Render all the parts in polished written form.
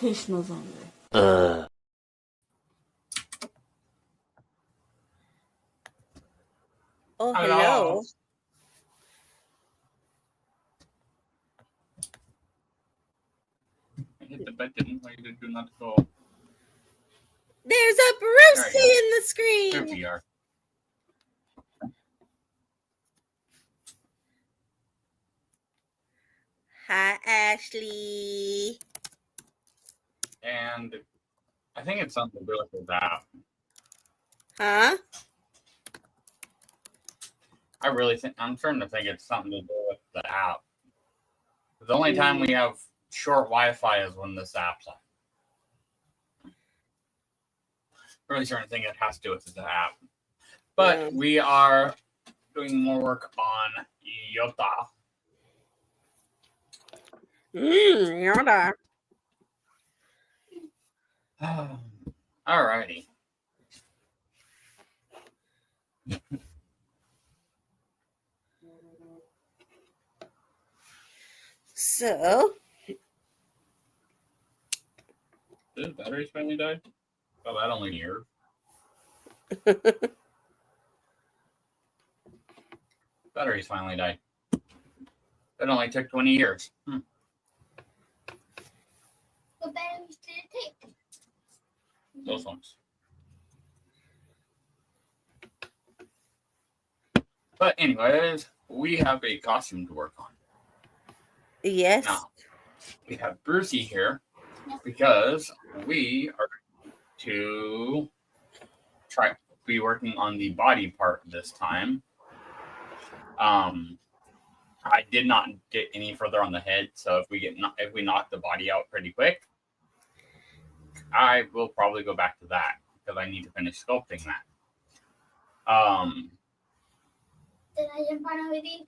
Krishna zandı. Oh, hello. I hit the button where you do not go. There's a Brucey in the screen. There we are. Hi, Ashley. And I think it's something to do with that. Huh? I really think I'm starting to think it's something to do with the app. The only time we have short Wi-Fi is when this app's on. I'm really starting to think it has to do with the app. But we are doing more work on Yota. Yota. Alrighty. So, Did his batteries finally die? Oh, that only year. Batteries finally died. It only took 20 years. What batteries did it take? Those ones. But anyways, we have a costume to work on. Yes. Now, we have Brucey here because we are to try be working on the body part this time. I did not get any further on the head, so if we knock the body out pretty quick, I will probably go back to that because I need to finish sculpting that. Did I jump on already?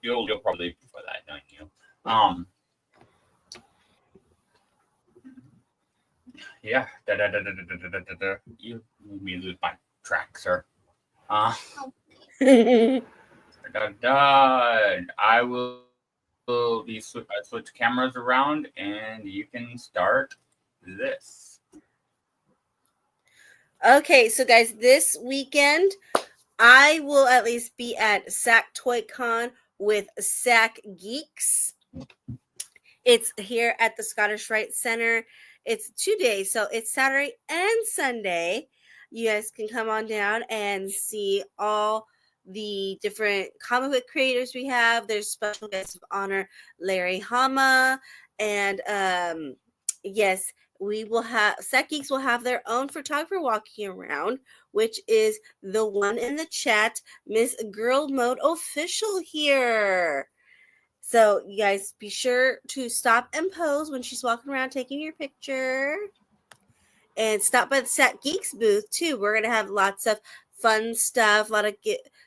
You'll probably prefer that, don't you? Yeah. You made me lose my track, sir. I will switch cameras around, and you can start this. Okay, so guys, this weekend I will at least be at Sac Toy Con with Sac Geeks. It's here at the Scottish Rite Center. It's 2 days, so it's Saturday and Sunday. You guys can come on down and see all the different comic book creators we have. There's special guests of honor, Larry Hama, and yes, we will have Sac Geeks will have their own photographer walking around, which is the one in the chat, Miss Girl Mode Official here. So you guys be sure to stop and pose when she's walking around taking your picture. And stop by the Sac Geeks booth too. We're gonna have lots of fun stuff, a lot of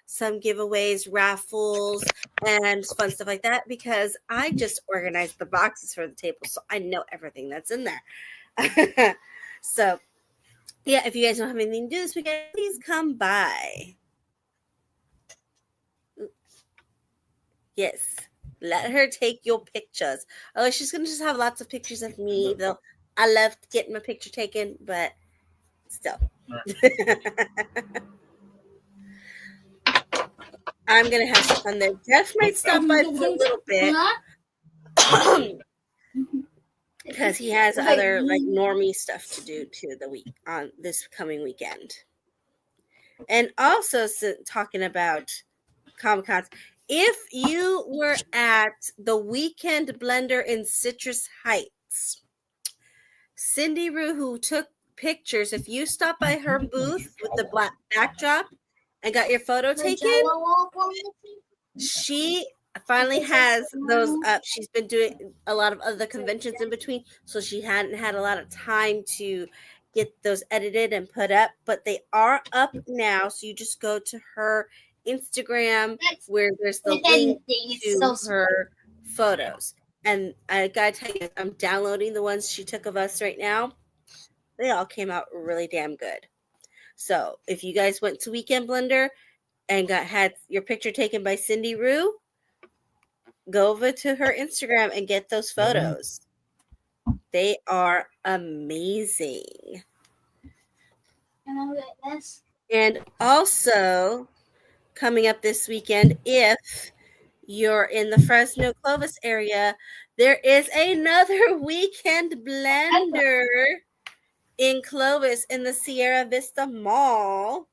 some giveaways, raffles, and fun stuff like that, because I just organized the boxes for the table, so I know everything that's in there. So yeah, if you guys don't have anything to do this weekend, please come by. Yes, let her take your pictures. Oh, she's gonna just have lots of pictures of me, though. I love getting my picture taken, but still. I'm gonna have some fun there. Jeff might stop by for a little bit because he has other like normie stuff to do too on this coming weekend. And also, talking about Comic-Cons, if you were at the Weekend Blender in Citrus Heights, Cindy Rue, who took pictures, if you stopped by her booth with the black backdrop and got your photo taken, she finally has those up. She's been doing a lot of other conventions in between, so she hadn't had a lot of time to get those edited and put up, but they are up now. So you just go to her Instagram where there's the link to her photos. And I gotta tell you, I'm downloading the ones she took of us right now. They all came out really damn good. So if you guys went to Weekend Blender and had your picture taken by Cindy Rue, go over to her Instagram and get those photos. They are amazing. And I'm like this. And also, coming up this weekend, if you're in the Fresno Clovis area, there is another weekend blender in Clovis in the Sierra Vista Mall.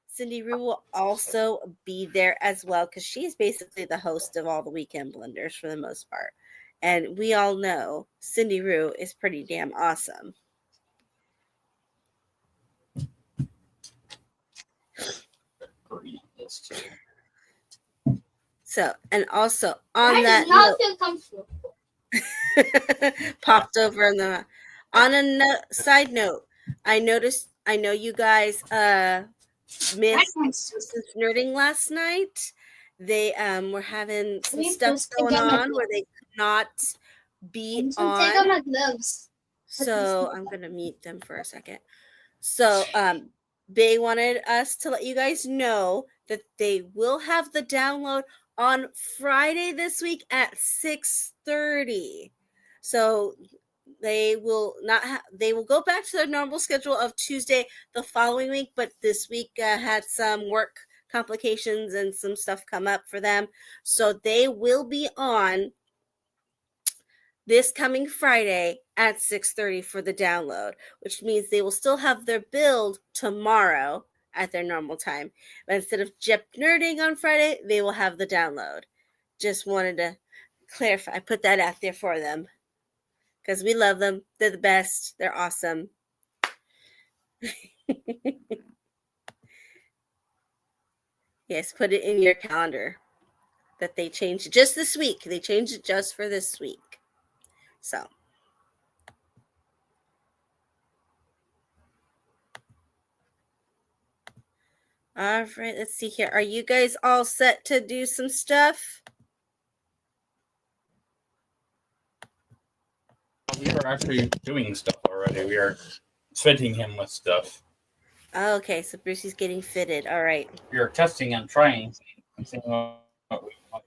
Cindy Rue will also be there as well because she's basically the host of all the weekend blenders for the most part. And we all know Cindy Rue is pretty damn awesome. So, and also on that note, feel comfortable. popped over in the on a side note, I know you guys missed nerding last night. They were having some stuff going on where they could not be on. Take off my gloves. So I'm gonna mute them for a second. So they wanted us to let you guys know that they will have the download on Friday this week at 6:30. So they will not they will go back to their normal schedule of Tuesday the following week, but this week had some work complications and some stuff come up for them. So they will be on this coming Friday at 6:30 for the download, which means they will still have their build tomorrow at their normal time. But instead of Jep nerding on Friday, they will have the download. Just wanted to clarify, I put that out there for them because we love them. They're the best. They're awesome. Yes, put it in your calendar that they changed it just this week. They changed it just for this week. So. All right, let's see here. Are you guys all set to do some stuff? We are actually doing stuff already. We are fitting him with stuff. Oh, okay, so Brucey's getting fitted. All right. We are testing and trying. Seeing what we want.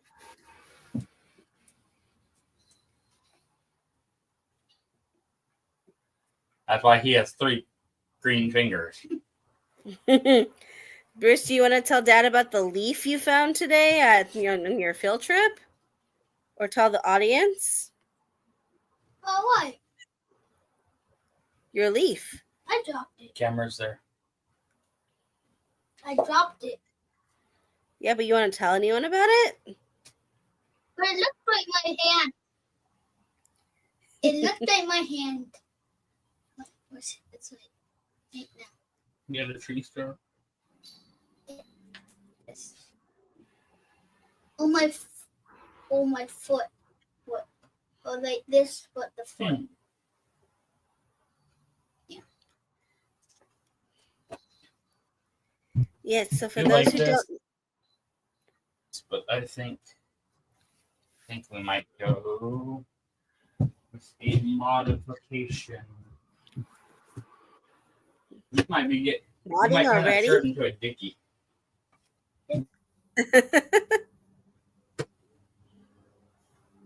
That's why he has 3 green fingers. Bruce, do you want to tell Dad about the leaf you found today at on your field trip? Or tell the audience? Oh, what? Your leaf. I dropped it. Camera's there. I dropped it. Yeah, but you want to tell anyone about it? But it looked like my hand. It looked like my hand. It's like right now. You have a tree store? Yes. Oh my foot. What? Oh, like this, but the foot. Yes, so for You those like who this? don't, But I think we might go with a modification. We might be we might modding turn that already? shirt into a dickie. You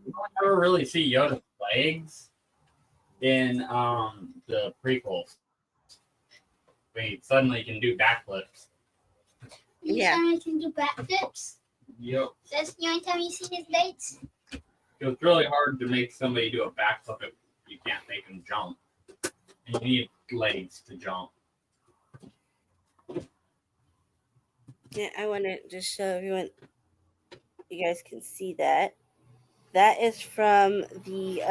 don't ever really see Yoda's legs in the prequels. We suddenly can do backflips. You Yeah. suddenly can do backflips. Yep. That's the only time you see his legs. It was really hard to make somebody do a backflip if you can't make them jump. And you need legs to jump. Yeah, I want to just show everyone. You guys can see that. That is from the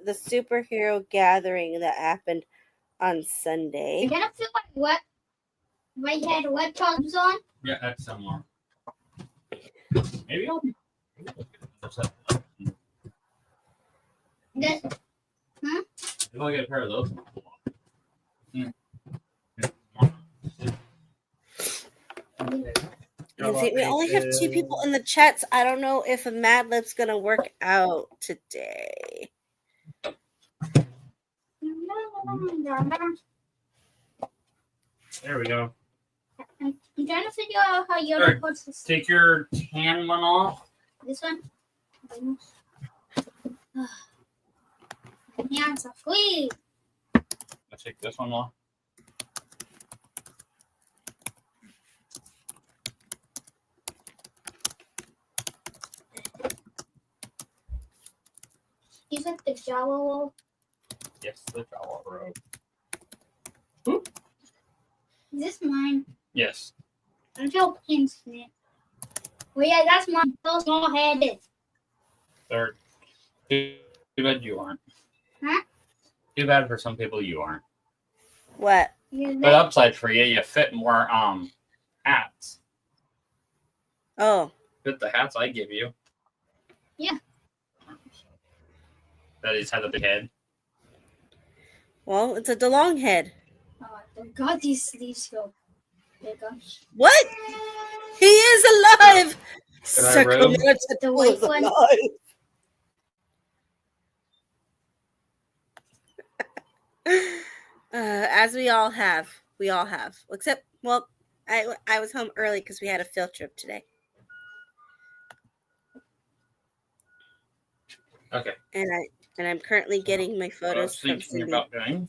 the superhero gathering that happened on Sunday. You're gonna feel like wet. Right had wet tops on. Yeah, that's similar. Maybe I'll be. That, Maybe I'll get a pair of those. You see, we only have 2 people in the chats. I don't know if a Mad Lib's gonna work out today. There we go. I'm trying to figure out how Yoda Alright. puts this. Take your tan one off. This one. Yeah, it's a flea. Let's take this one off. Is it the Jello? Yes, the Jawa robe. Is this mine? Yes. I feel pins in it. Well, yeah, that's mine. So small headed. Third. Too bad you aren't. Huh? Too bad for some people you aren't. What? But upside for you, you fit more hats. Oh, Fit the hats I give you. Yeah. That he's had a big head. well, it's a DeLong head. Oh, God, these sleeves go bigger. What? He is alive. Can I robe? The white one. alive. As we all have. Except, well, I was home early because we had a field trip today. Okay. And I'm currently getting my What I was photos from thinking Cindy. about doing.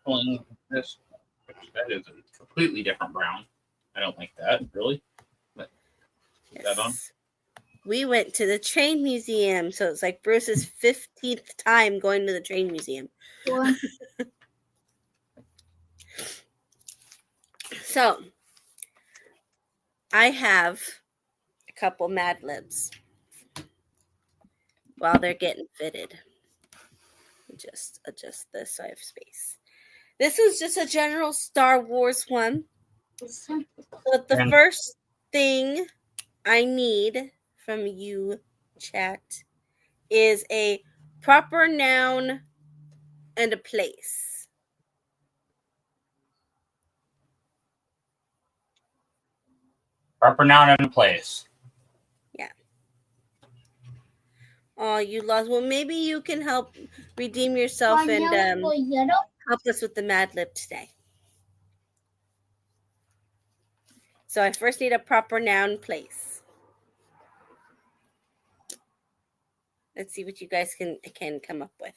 Pulling this. That is a completely different brown. I don't like that, really. But put that on. Yes. We went to the train museum, so it's like Bruce's 15th time going to the train museum. One. So I have a couple Mad Libs while they're getting fitted. Just adjust this so I have space. This is just a general Star Wars one. But the first thing I need from you, chat, is a proper noun and a place. Proper noun and place. Oh, you lost. Well, maybe you can help redeem yourself and help us with the Mad Lib today. So I first need a proper noun place. Let's see what you guys can come up with.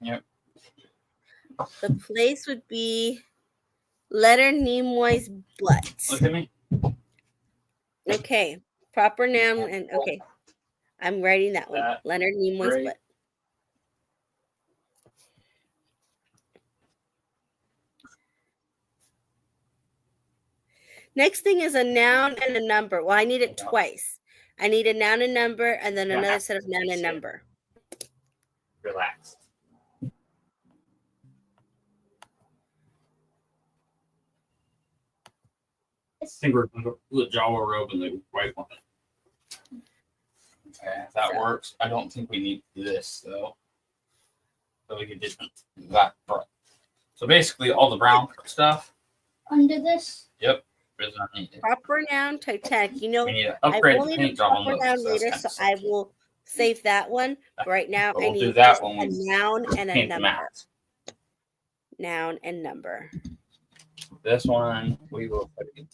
Yep. The place would be Leonard Nimoy's butt. Look at me. Okay. Proper noun and okay. I'm writing that one. Leonard Nimoy's Great. butt. Next thing is a noun and a number. Well, I need it twice. I need a noun and number and then another set of noun and number. Relax. I think we're going to do the Jawa robe and the white one. Okay, if that works. I don't think we need this, though. So we could just do that. So basically, all the brown stuff. Under this? Yep. Is not needed. Proper noun, Titanic. You know, We need to I upgrade will the need paint a job on proper those. noun So that's later, kind so of I will save that one. But right now, But I we'll do need that just one a when noun and a paint the number. mats. Noun and number. This one, we will put it.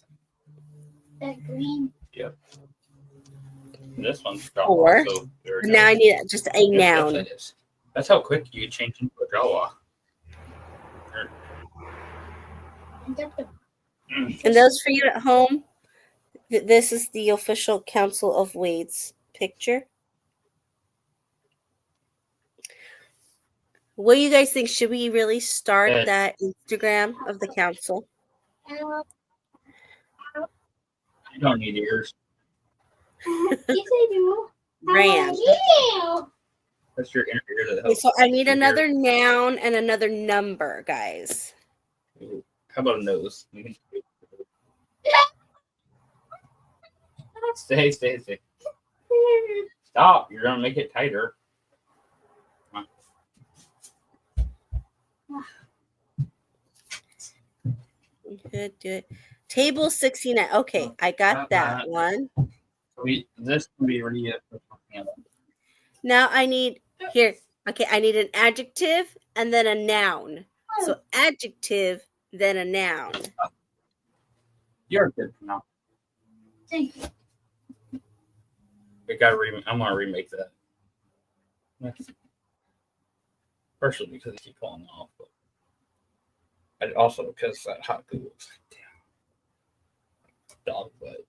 That green. Yep. This one's Or, Jawa. So there we go. now I need just a Yes, noun. it is. That's how quick you change into a Jawa. I got the And those for you at home, this is the official Council of Wade's picture. What do you guys think? Should we really start that Instagram of the council? You don't need ears. Yes, I do. Ram. Yeah. That's your inner ear that Okay, helps. so I need another noun and another number, guys. How about a nose? You can- Stay. Stop. You're gonna make it tighter. Come Good, do it. Table 69. Okay, I got that one. This can be really Now I need here. Okay, I need an adjective and then a noun. So adjective, then a noun. You're good now. Thank you. I'm gonna remake that. Yes. Partially because I keep falling off, but also because that hot glue looks like damn dog butt.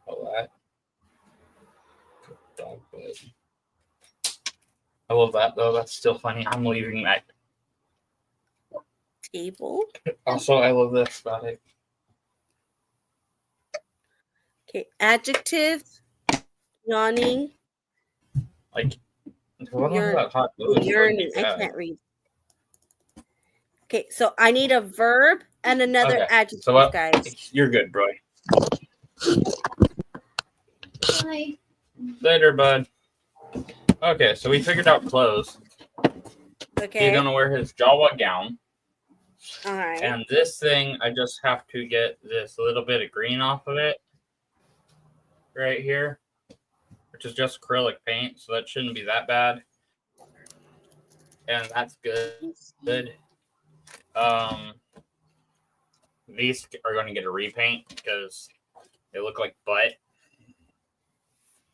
All that dog butt. I love that though. That's still funny. I'm leaving that. Table. Also, I love this about it. Okay, adjective, yawning, Like, what about hot glue? yearning. I can't read. Okay, so I need a verb and another Okay, adjective, so guys. You're good, bro. Bye. Later, bud. Okay, so we figured out clothes. Okay. He's gonna wear his Jawa gown. All right. And this thing, I just have to get this little bit of green off of it. Right here. Which is just acrylic paint, so that shouldn't be that bad. And that's good. These are going to get a repaint because they look like butt.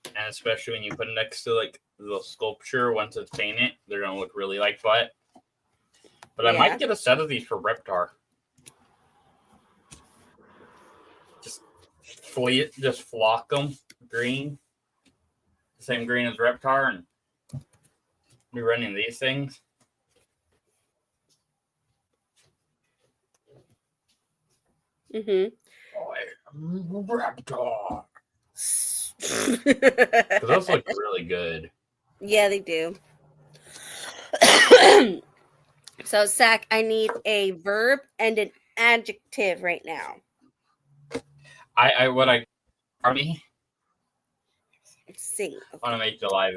And especially when you put it next to like the sculpture, once it's painted, they're going to look really like butt. But I might get a set of these for Reptar. Just flock them green. The same green as Reptar, and be running these things. Mm-hmm. Reptar. Those look really good. Yeah, they do. So, Zach, I need a verb and an adjective right now. Army? Sing. I want to make the live.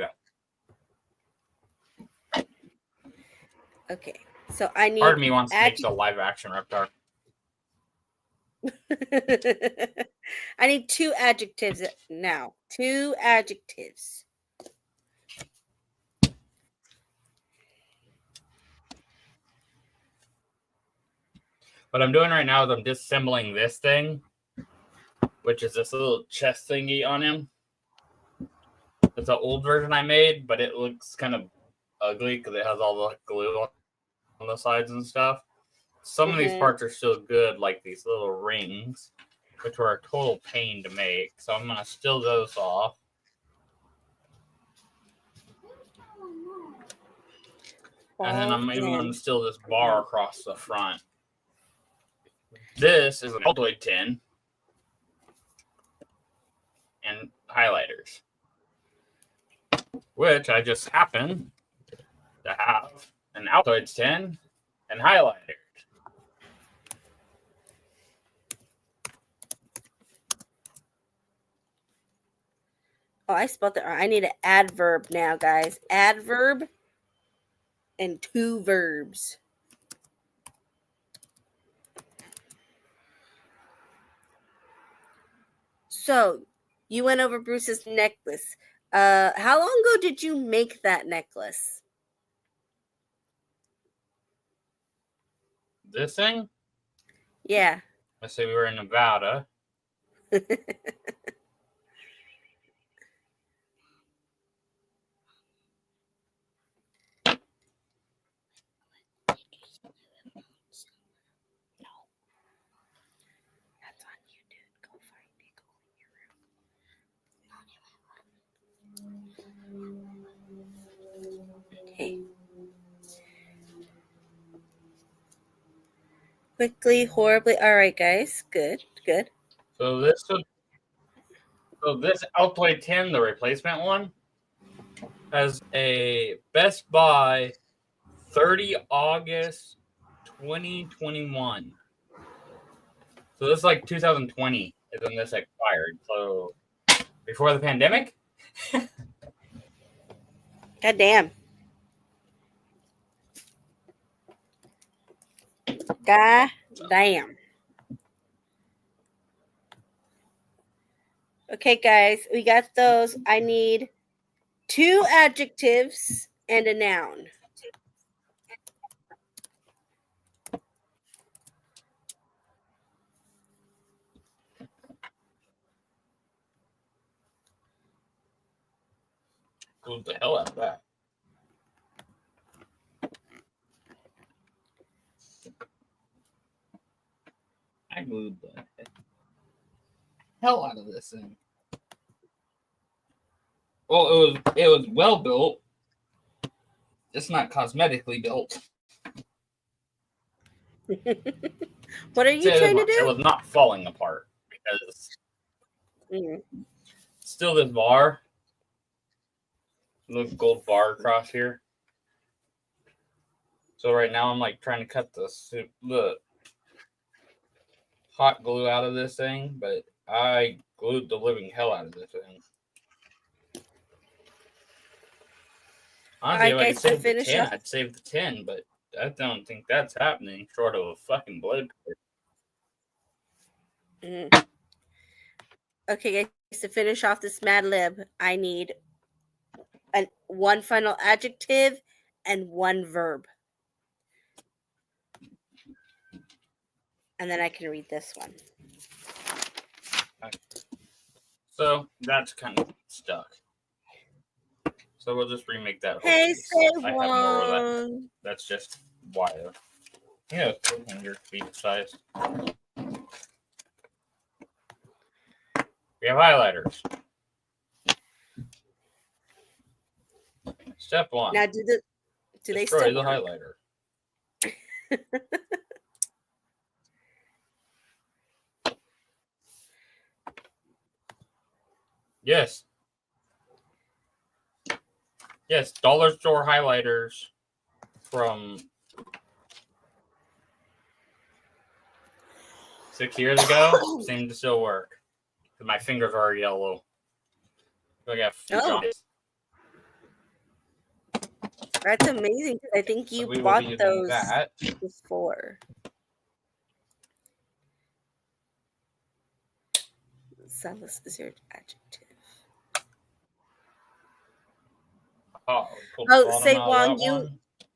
Okay, so I need. Part of me wants to make the live action Reptar. I need 2 adjectives now. 2 adjectives. What I'm doing right now is I'm disassembling this thing, which is this little chest thingy on him. It's an old version I made, but it looks kind of ugly because it has all the glue on the sides and stuff. Some of these parts are still good, like these little rings, which were a total pain to make. So I'm going to steal those off. And then I'm maybe going to steal this bar across the front. This is an Altoid tin and highlighters, which I just happen to have an Altoids tin and highlighters. Oh, I spelled that wrong. I need an adverb now, guys. Adverb and 2 verbs. So, you went over Bruce's necklace. How long ago did you make that necklace? This thing? Yeah. Let's say we were in Nevada. Okay. Quickly, horribly. All right, guys. Good. So this Altoid 10, the replacement one, has a Best Buy 30 August 2021. So this is like 2020 is when this expired. So before the pandemic? God damn. God damn. Okay, guys, we got those. I need 2 adjectives and a noun. Glued the hell out of that. I glued the hell out of this thing. Well, it was well built. It's not cosmetically built. What are you trying to It do? was not falling apart because still this bar, little gold bar across here. So right now I'm like trying to cut the hot glue out of this thing, but I glued the living hell out of this thing. Honestly, if I could save the 10, I'd save the 10, but I don't think that's happening short of a fucking blood. Okay, guys, to finish off this Mad Lib, I need one final adjective and one verb. And then I can read this one. So that's kind of stuck. So we'll just remake that whole Hey, piece. say I have more of that. That's just wire. Yeah, finger feet size. We have highlighters. Step 1. Now, do they destroy still the work? highlighter? Yes. Yes, dollar store highlighters from 6 years ago seem to still work. Because my fingers are yellow. I got jaundice. That's amazing. I think you bought those before. Zealous is your adjective. Say Wong,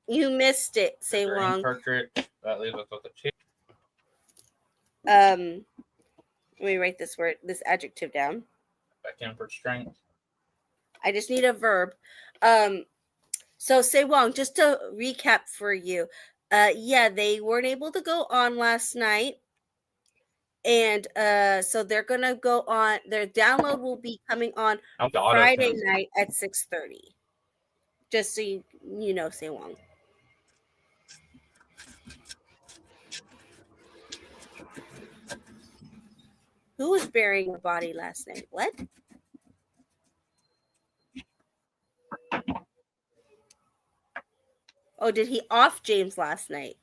you missed it. Say Wong. That leaves us with a 2. Let me write this adjective down. Back in for strength. I just need a verb. So Say Wong, just to recap for you. Yeah, they weren't able to go on last night. And so they're gonna go on. Their download will be coming on Friday night at 6:30. Just so you know, Say Wong. Who was burying a body last night? What? Oh, did he off James last night?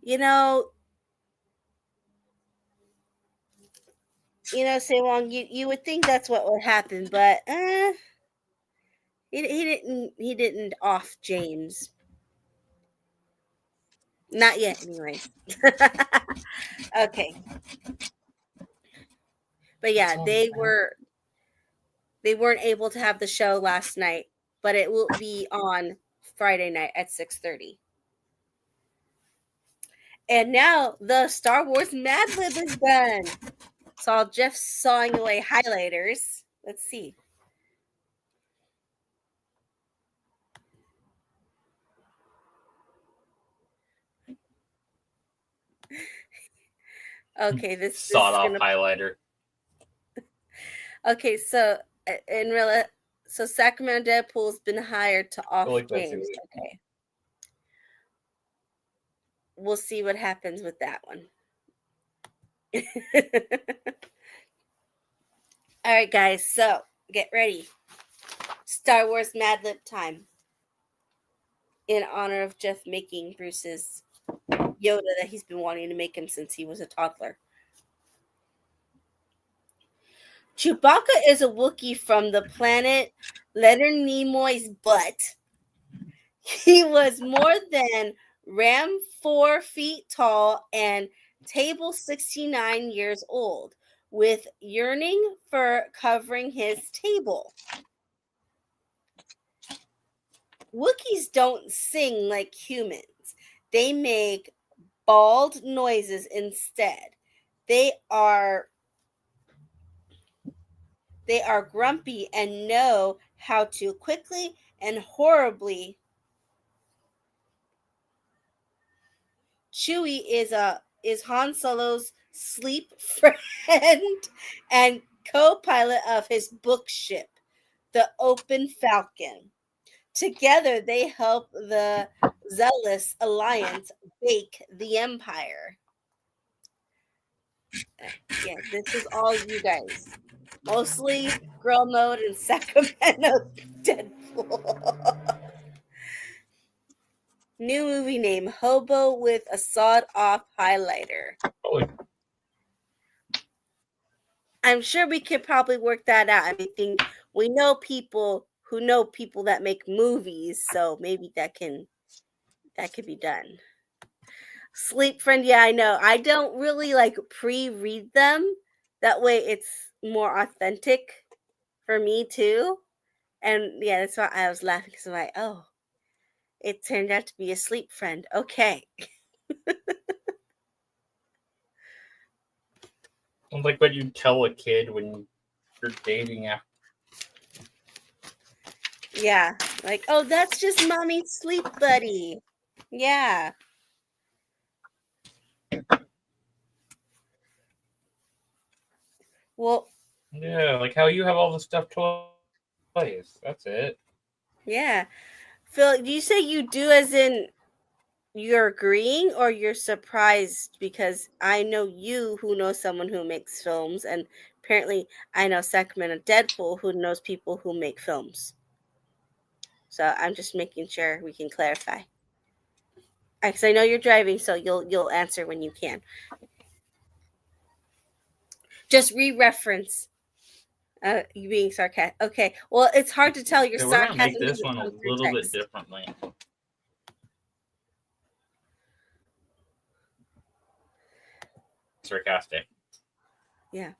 You know, Say Wong, you would think that's what would happen, but he didn't off James. Not yet, anyway. Okay. But yeah, they weren't able to have the show last night, but it will be on Friday night at 6:30. And now the Star Wars Mad Lib is done. Saw Jeff sawing away highlighters. Let's see. Okay, this sawed off highlighter. Okay, so Sacramento Deadpool's been hired to off James. Okay. We'll see what happens with that one. All right, guys, so get ready. Star Wars Mad Lib time. In honor of Jeff making Bruce's Yoda that he's been wanting to make him since he was a toddler. Chewbacca is a Wookiee from the planet Leonard Nimoy's butt. He was more than Ram 4 feet tall and table 69 years old, with yearning fur covering his table. Wookiees don't sing like humans. They make bald noises instead. They are They are grumpy and know how to quickly and horribly. Chewie is Han Solo's sleep friend and co-pilot of his book ship, the Open Falcon. Together, they help the Zealous Alliance bake the Empire. Yeah, this is all you guys. Mostly girl mode and Sacramento Deadpool. New movie name: Hobo with a sawed-off highlighter. Oh, I'm sure we could probably work that out. I mean, we know people who know people that make movies, so maybe that could be done. Sleep Friend, yeah, I know. I don't really like pre-read them. That way it's more authentic for me too. And yeah, that's why I was laughing because I'm like, oh, it turned out to be a sleep friend. Okay. sounds like what you tell a kid when you're dating after. Yeah. Like, oh, that's just mommy's sleep buddy. Yeah. Well, Yeah, like how you have all the stuff twice. That's it. yeah. Phil, do you say you do as in you're agreeing or you're surprised? Because I know you who knows someone who makes films, and apparently I know Sacramento Deadpool who knows people who make films. So I'm just making sure we can clarify. Because I know you're driving, so you'll answer when you can. Just re-reference you being sarcastic. Okay. Well, it's hard to tell your Okay, we're gonna make sarcasm this doesn't one a come through little bit text. differently. Sarcastic. Yeah.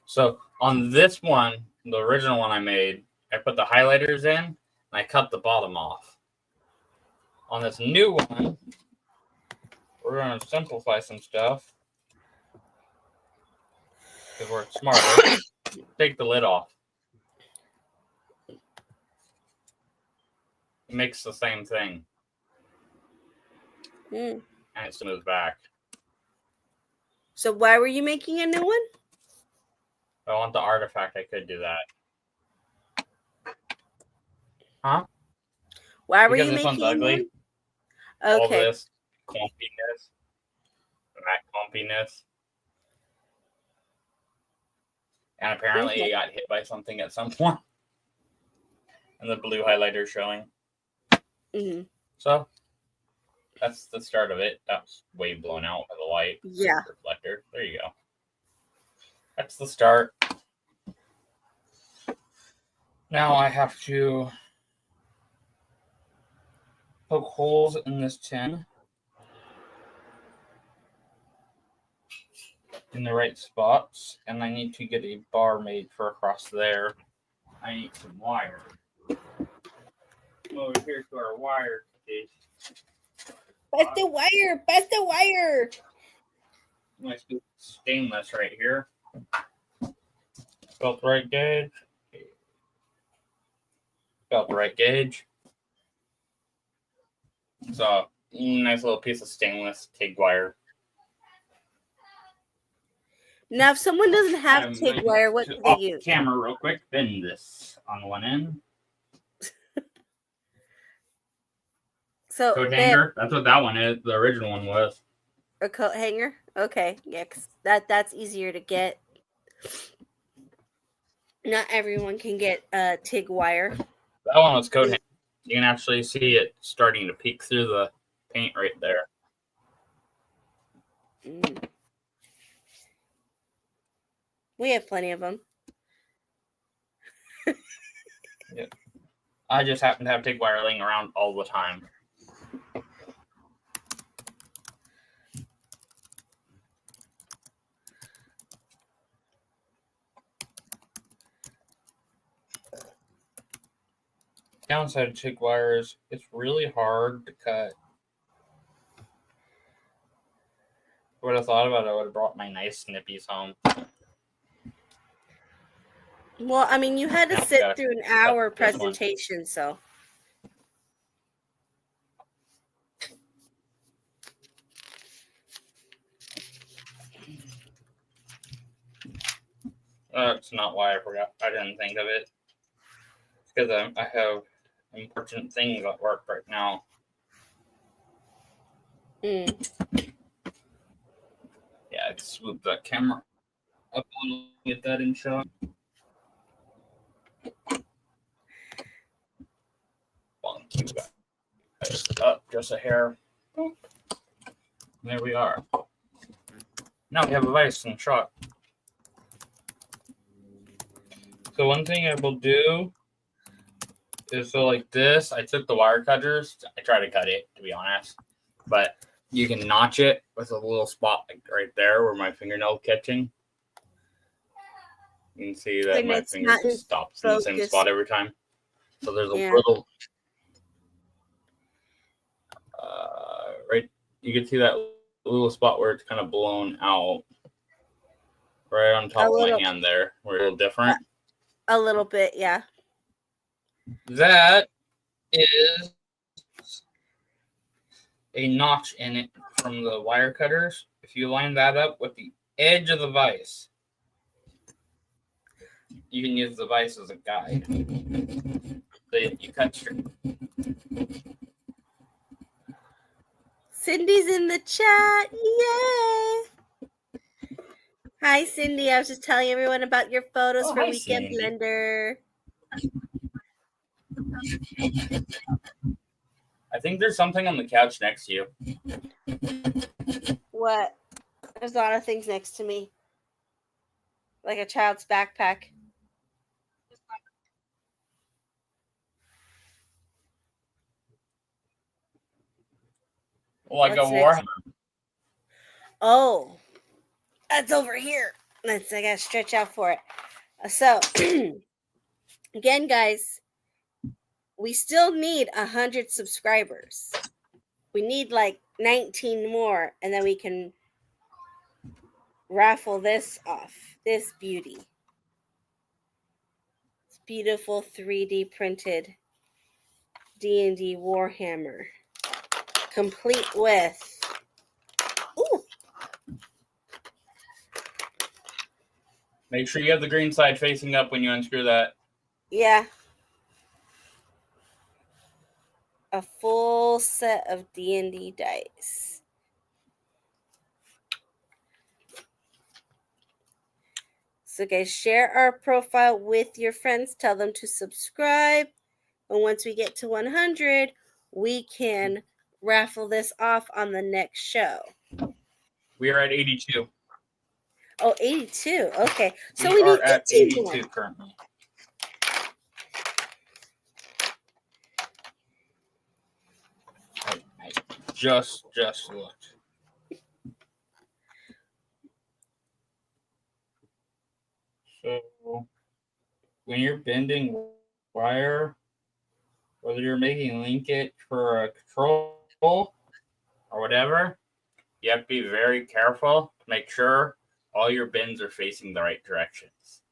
So on this one, the original one I made, I put the highlighters in and I cut the bottom off. On this new one, we're going to simplify some stuff because we're smarter. Take the lid off. It makes the same thing. Mm. And it smooths back. So why were you making a new one? If I want the artifact, I could do that. Huh? Why were Because you this one's making a new ugly. one? All Okay. this clumpiness. That clumpiness. And apparently Okay. it got hit by something at some point. And the blue highlighter showing. Mm-hmm. So that's the start of it. That's way blown out by the light. Yeah. Reflector. There you go. That's the start. Now I have to poke holes in this tin in the right spots, and I need to get a bar made for across there. I need some wire. Come over here to our wire case. Pass the wire. Pass the wire. My stainless right here. Felt the right gauge. Felt the right gauge. So nice little piece of stainless TIG wire. Now, if someone doesn't have TIG wire, what do they use? Camera real quick. Bend this on one end. So Coat hanger. That's what that one is. The original one was. a coat hanger. Okay, yeah, 'cause that's easier to get. Not everyone can get TIG wire. That one was coat hanger. You can actually see it starting to peek through the paint right there. Mm. We have plenty of them. Yeah. I just happen to have TIG wire laying around all the time. Downside of TIG wire is it's really hard to cut. Would have thought about it, I would have brought my nice snippies home. Well, I mean, you had to Now, sit gotta through an hour cut this one. presentation, so. That's not why I forgot. I didn't think of it. It's because I have important things at work right now. Mm. Yeah, I just swoop that camera up and get that in shot. Bonk you guys up just a hair. There we are. Now we have a vice in shot. So one thing I will do is so like this. I took the wire cutters. I tried to cut it, to be honest, but you can notch it with a little spot like right there where my fingernail catching. You can see that And my it's finger not in just stops in the same focus. spot every time. So there's a Yeah. little right. You can see that little spot where it's kind of blown out, right on top of my hand there. We're a little different. A little bit, yeah. That is a notch in it from the wire cutters. If you line that up with the edge of the vise, you can use the vise as a guide. So you cut your. Cindy's in the chat. Yay! Hi, Cindy. I was just telling everyone about your photos for Hi, Weekend Cindy. Blender. I think there's something on the couch next to you. What? There's a lot of things next to me. Like a child's backpack. Like What's a Warhammer. next? Oh, that's over here. I gotta stretch out for it. So, again, guys, we still need 100 subscribers. We need like 19 more, and then we can raffle this off. This beauty. It's beautiful 3D printed D&D Warhammer. Complete with... Ooh! Make sure you have the green side facing up when you unscrew that. Yeah. A full set of D&D dice. So guys, share our profile with your friends. Tell them to subscribe. And once we get to 100, we can raffle this off on the next show. We are at 82. Oh, 82. Okay. So we we are need at 82 82 more. currently. I just looked. So when you're bending wire, whether you're making linkage for a control or whatever, you have to be very careful to make sure all your bends are facing the right directions.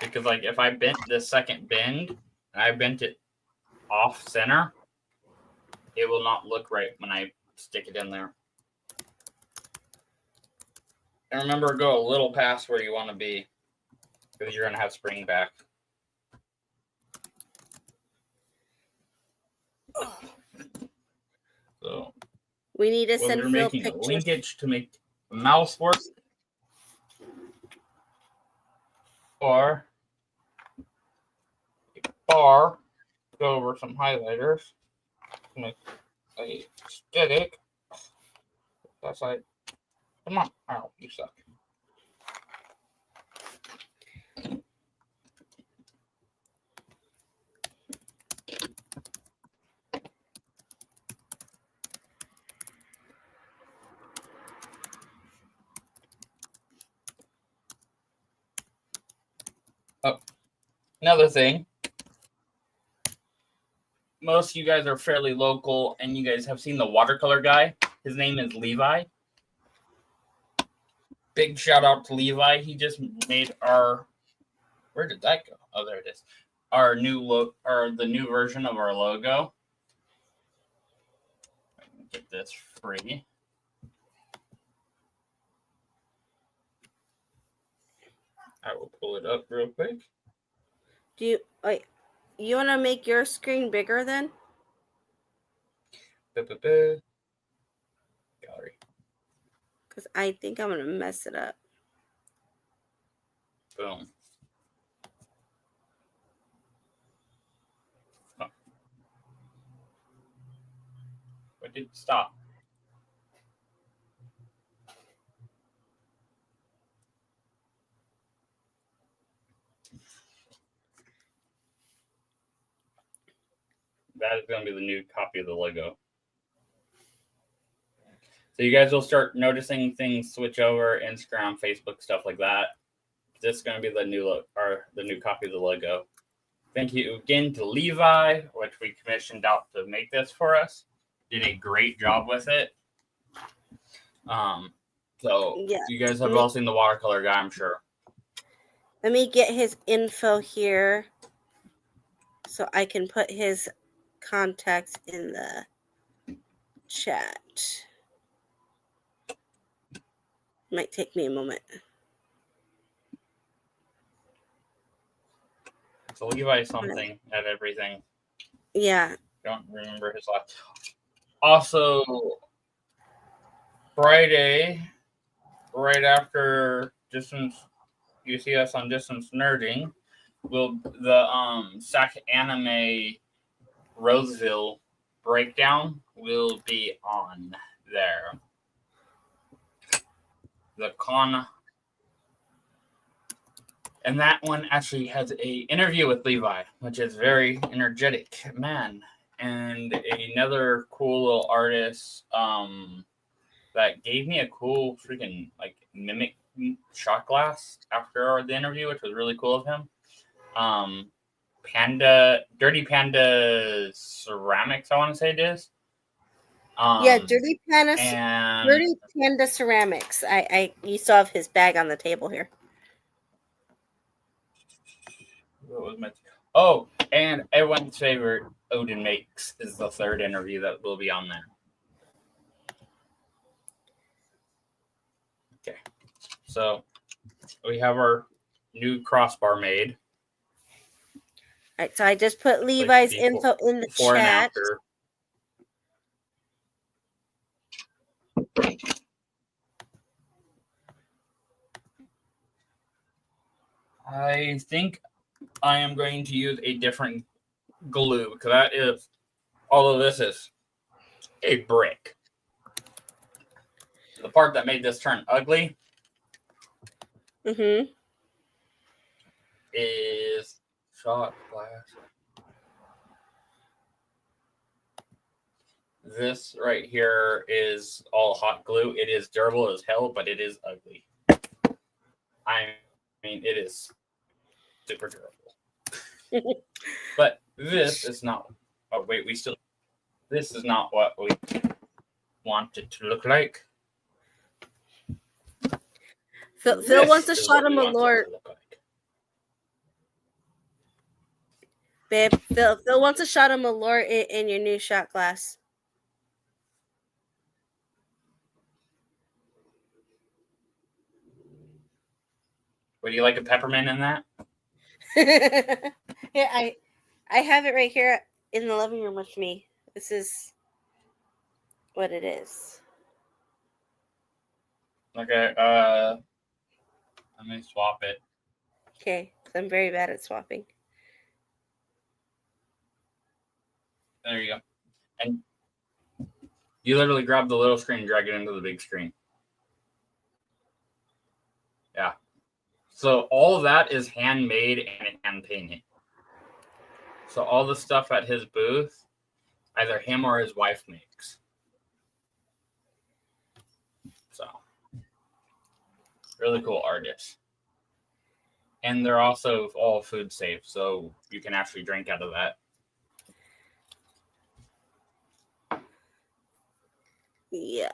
Because like if I bent this second bend and I bent it off center, it will not look right when I stick it in there. And remember, go a little past where you want to be, because you're going to have spring back. So we need to whether send you're Phil making pictures. a linkage to make the mouse work, or a bar, go over some highlighters to make a aesthetic. That's like, come on, ow, you suck. Oh, another thing. Most of you guys are fairly local, and you guys have seen the watercolor guy. His name is Levi. big shout out to Levi. He just made our. Where did that go? Oh, there it is. Our new the new version of our logo. I can get this free. I will pull it up real quick. Do you like? You want to make your screen bigger then? Gallery. Because I think I'm gonna mess it up. Boom. Oh. What did stop? That is going to be the new copy of the logo. So you guys will start noticing things switch over, Instagram, Facebook, stuff like that. This is going to be the new the new copy of the logo. Thank you again to Levi, which we commissioned out to make this for us. Did a great job with it. So Yeah. you guys have all seen the watercolor guy, I'm sure. Let me get his info here so I can put his contacts in the chat. Might take me a moment. So Levi something at everything. Yeah. Don't remember his last. Also, Friday, right after Distance, you see us on Distance Nerding, will the SAC Anime Roseville breakdown will be on there. The con, and that one actually has a interview with Levi, which is very energetic man, and another cool little artist that gave me a cool freaking like mimic shot glass after the interview, which was really cool of him. Dirty Panda Ceramics, I want to say it is. Yeah, Dirty Panda Ceramics. You still have his bag on the table here. What was my? Oh, and everyone's favorite Odin Makes is the third interview that will be on there. Okay, so we have our new crossbar made. All right, so I just put Levi's info in the chat. I think I am going to use a different glue because that is all of this is a brick. The part that made this turn ugly is shot glass. This right here is all hot glue. It is durable as hell, but it is ugly. I mean, it is super durable. But this is not. Oh wait, this is not what we want it to look like. Phil wants a shot of Malort. Babe, Phil wants a shot of Malort in your new shot glass. Would you like a peppermint in that? Yeah, I have it right here in the living room with me. This is what it is. Okay, let me swap it. Okay, I'm very bad at swapping. There you go. And you literally grab the little screen and drag it into the big screen. Yeah. So all of that is handmade and hand painted. So all the stuff at his booth, either him or his wife makes. So really cool artists. And they're also all food safe, so you can actually drink out of that. Yeah.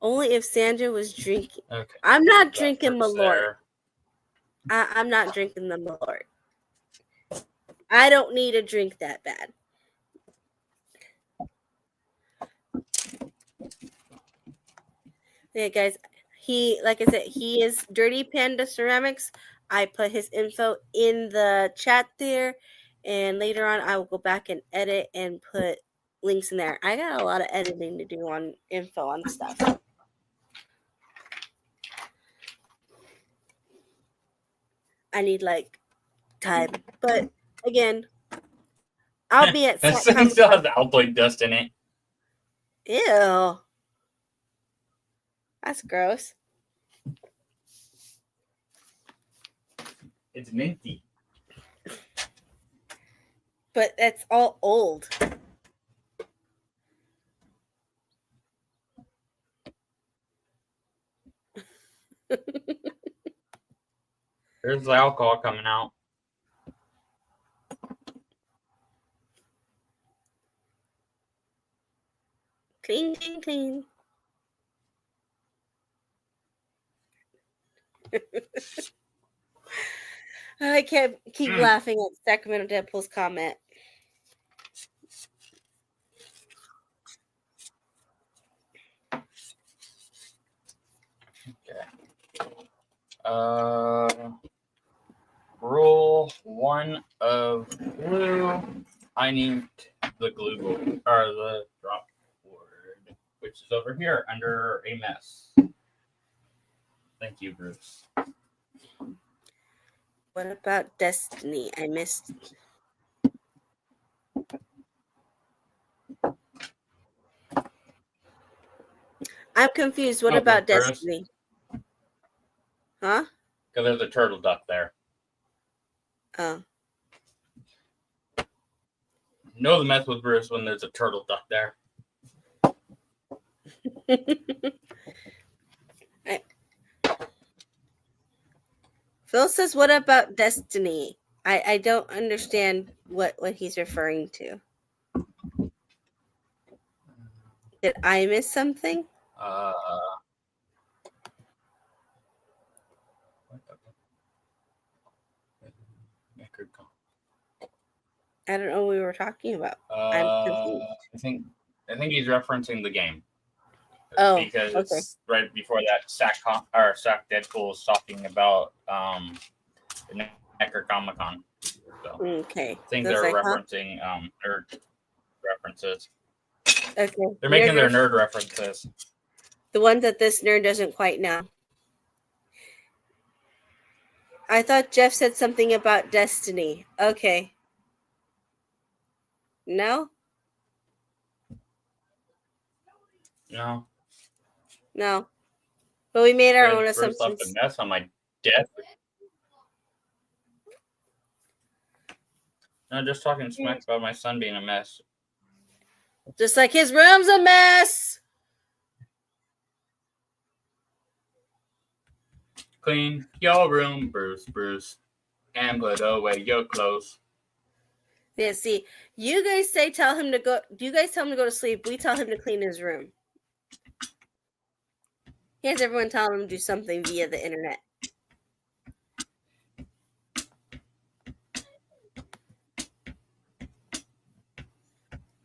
Only if Sandra was drinking. Okay. I'm not That drinking part's Malort. there. I'm not drinking the Malort. I don't need a drink that bad. Yeah, guys. Like I said, he is Dirty Panda Ceramics. I put his info in the chat there, and later on I will go back and edit and put links in there. I got a lot of editing to do on info on stuff. I need like time, but again, I'll be at This thing still has Altoid dust in it. Ew, that's gross. It's minty. But that's all old. There's the alcohol coming out. Clean, clean, clean. I can't keep laughing at Sacramento Deadpool's comment. Okay. Rule 1 of glue. I need the glue board, or the drop board, which is over here under a mess. Thank you, Bruce. What about Destiny? I missed. I'm confused. What about Destiny? Huh? Because there's a turtle duck there. Oh. Know the mess with Bruce when there's a turtle duck there. Phil says, what about Destiny? I don't understand what he's referring to. Did I miss something? I don't know what we were talking about. I'm confused. I think he's referencing the game. Oh, because okay. it's right before that Sack Deadpool was talking about the Necronomicon. So Okay. I think they're referencing nerd references. Okay. They're making their nerd references. The ones that this nerd doesn't quite know. I thought Jeff said something about Destiny. Okay. No? No. No. But we made our own First assumptions. left a mess on my desk. No, just talking smack about my son being a mess. Just like his room's a mess. Clean your room, Bruce, and put away your clothes. Yeah, see, you guys tell him to go. Do you guys tell him to go to sleep? We tell him to clean his room. He has everyone tell him to do something via the internet.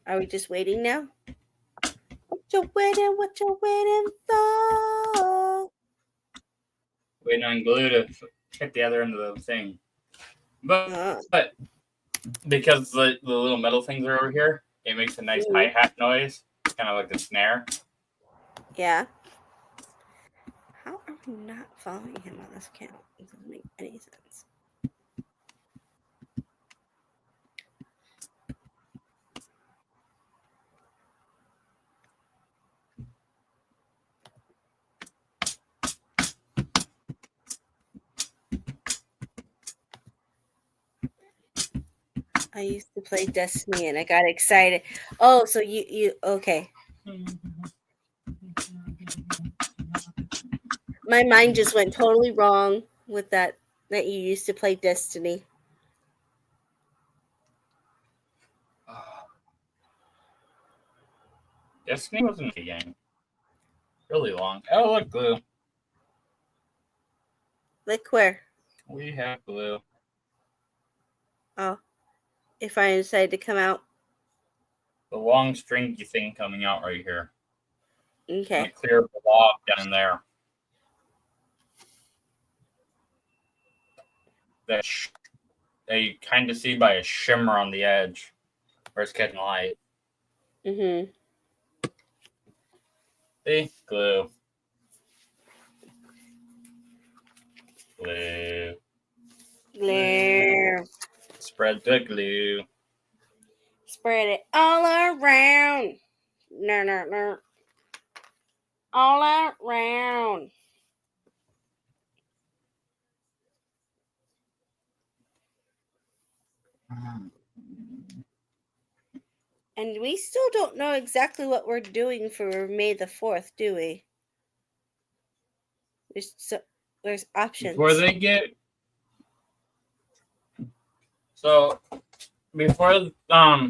Are we just waiting now? What you waiting for? Waiting on glue to hit the other end of the thing. But because the little metal things are over here, it makes a nice hi-hat noise. It's kind of like a snare. Yeah. How are we not following him on this account? It doesn't make any sense. I used to play Destiny and I got excited. Oh, so you okay. My mind just went totally wrong with that you used to play Destiny. Destiny wasn't a game. really long. Oh, look, glue. Like where? We have glue. Oh, if I decide to come out. The long stringy thing coming out right here. Okay. And a clear blob down there. That you kind of see by a shimmer on the edge where it's catching light. Mm-hmm. See? Glue. Glue. Glare. Spread the glue. Spread it all around. No. All around. And we still don't know exactly what we're doing for May the 4th, do we? There's options. Before they get... So, before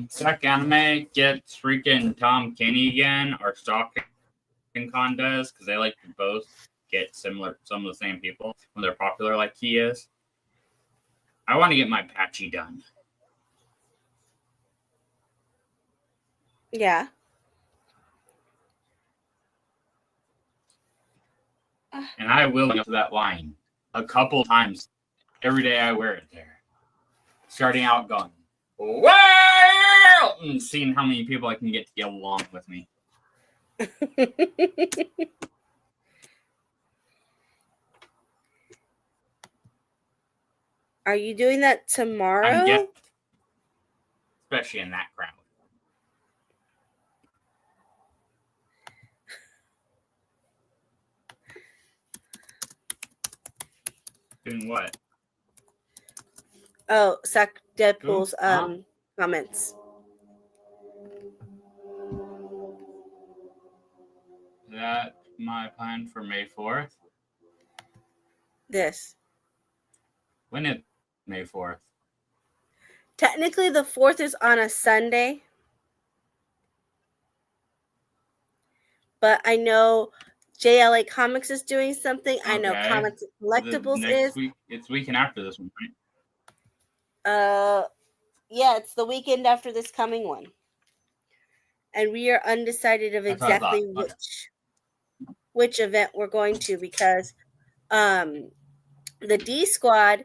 Sack Anime gets freaking Tom Kenny again, or Stalking contest, because they like to both get some of the same people when they're popular like he is. I want to get my patchy done. Yeah. And I will go to that line a couple times every day I wear it there. Starting out going, well, and seeing how many people I can get to get along with me. Are you doing that tomorrow? Especially in that crowd. Doing what? Oh, Sack Deadpool's comments. Is that my plan for May 4th? This. When is May 4th? Technically, the 4th is on a Sunday. But I know JLA Comics is doing something. Okay. I know Comics and Collectibles is. Week, it's weekend after this one, right? Yeah, it's the weekend after this coming one. And we are undecided of exactly which event we're going to, because the D Squad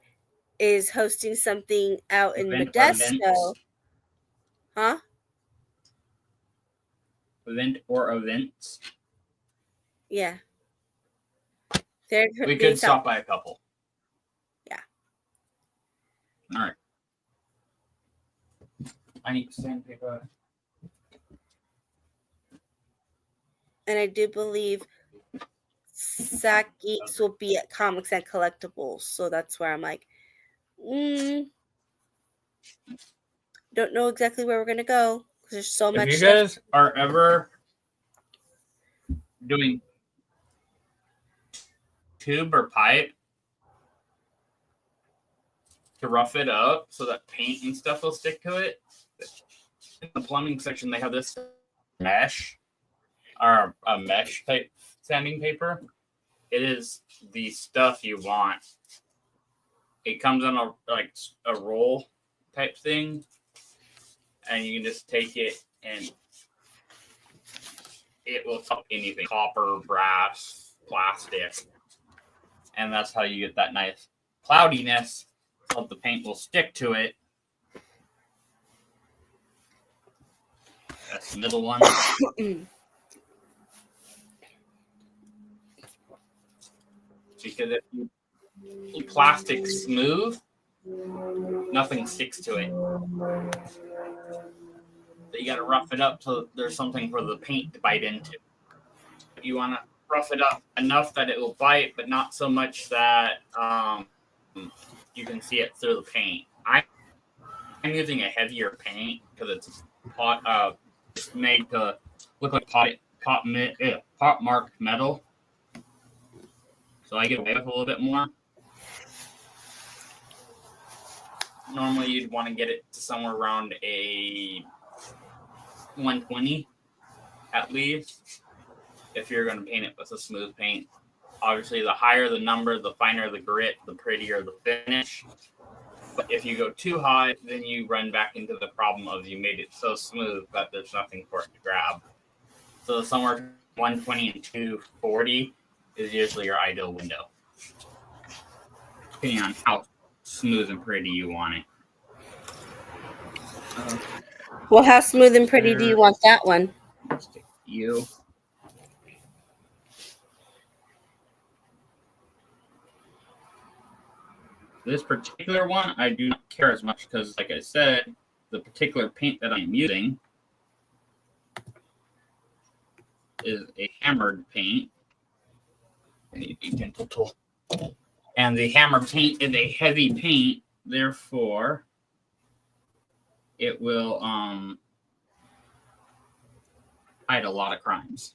is hosting something out in Modesto. Huh? Event or events? Yeah. We could stop by a couple. Yeah. All right. I need sandpaper. And I do believe Sack Geeks will be at Comics and Collectibles. So that's where I'm like, don't know exactly where we're going to go, because there's so much. If you guys are ever doing tube or pipe to rough it up so that paint and stuff will stick to it, in the plumbing section they have this mesh, or a mesh type sanding paper. It is the stuff you want. It comes in a roll type thing, and you can just take it and it will top anything: copper, brass, plastic, and that's how you get that nice cloudiness, so the paint will stick to it. That's the middle one. Because if you plastic smooth, nothing sticks to it. So you got to rough it up so there's something for the paint to bite into. You want to rough it up enough that it will bite, but not so much that you can see it through the paint. I'm using a heavier paint because it's made to look like pot marked metal. So I get away with a little bit more. Normally, you'd want to get it to somewhere around a 120 at least. if you're going to paint it with a smooth paint. Obviously, the higher the number, the finer the grit, the prettier the finish. But if you go too high, then you run back into the problem of you made it so smooth that there's nothing for it to grab. So somewhere 120 and 240 is usually your ideal window, depending on how smooth and pretty you want it. Well, how smooth and pretty do you want that one? Stick you. This particular one, I do not care as much because, like I said, the particular paint that I'm using is a hammered paint. I need a dental tool. And the hammered paint is a heavy paint, therefore it will hide a lot of crimes.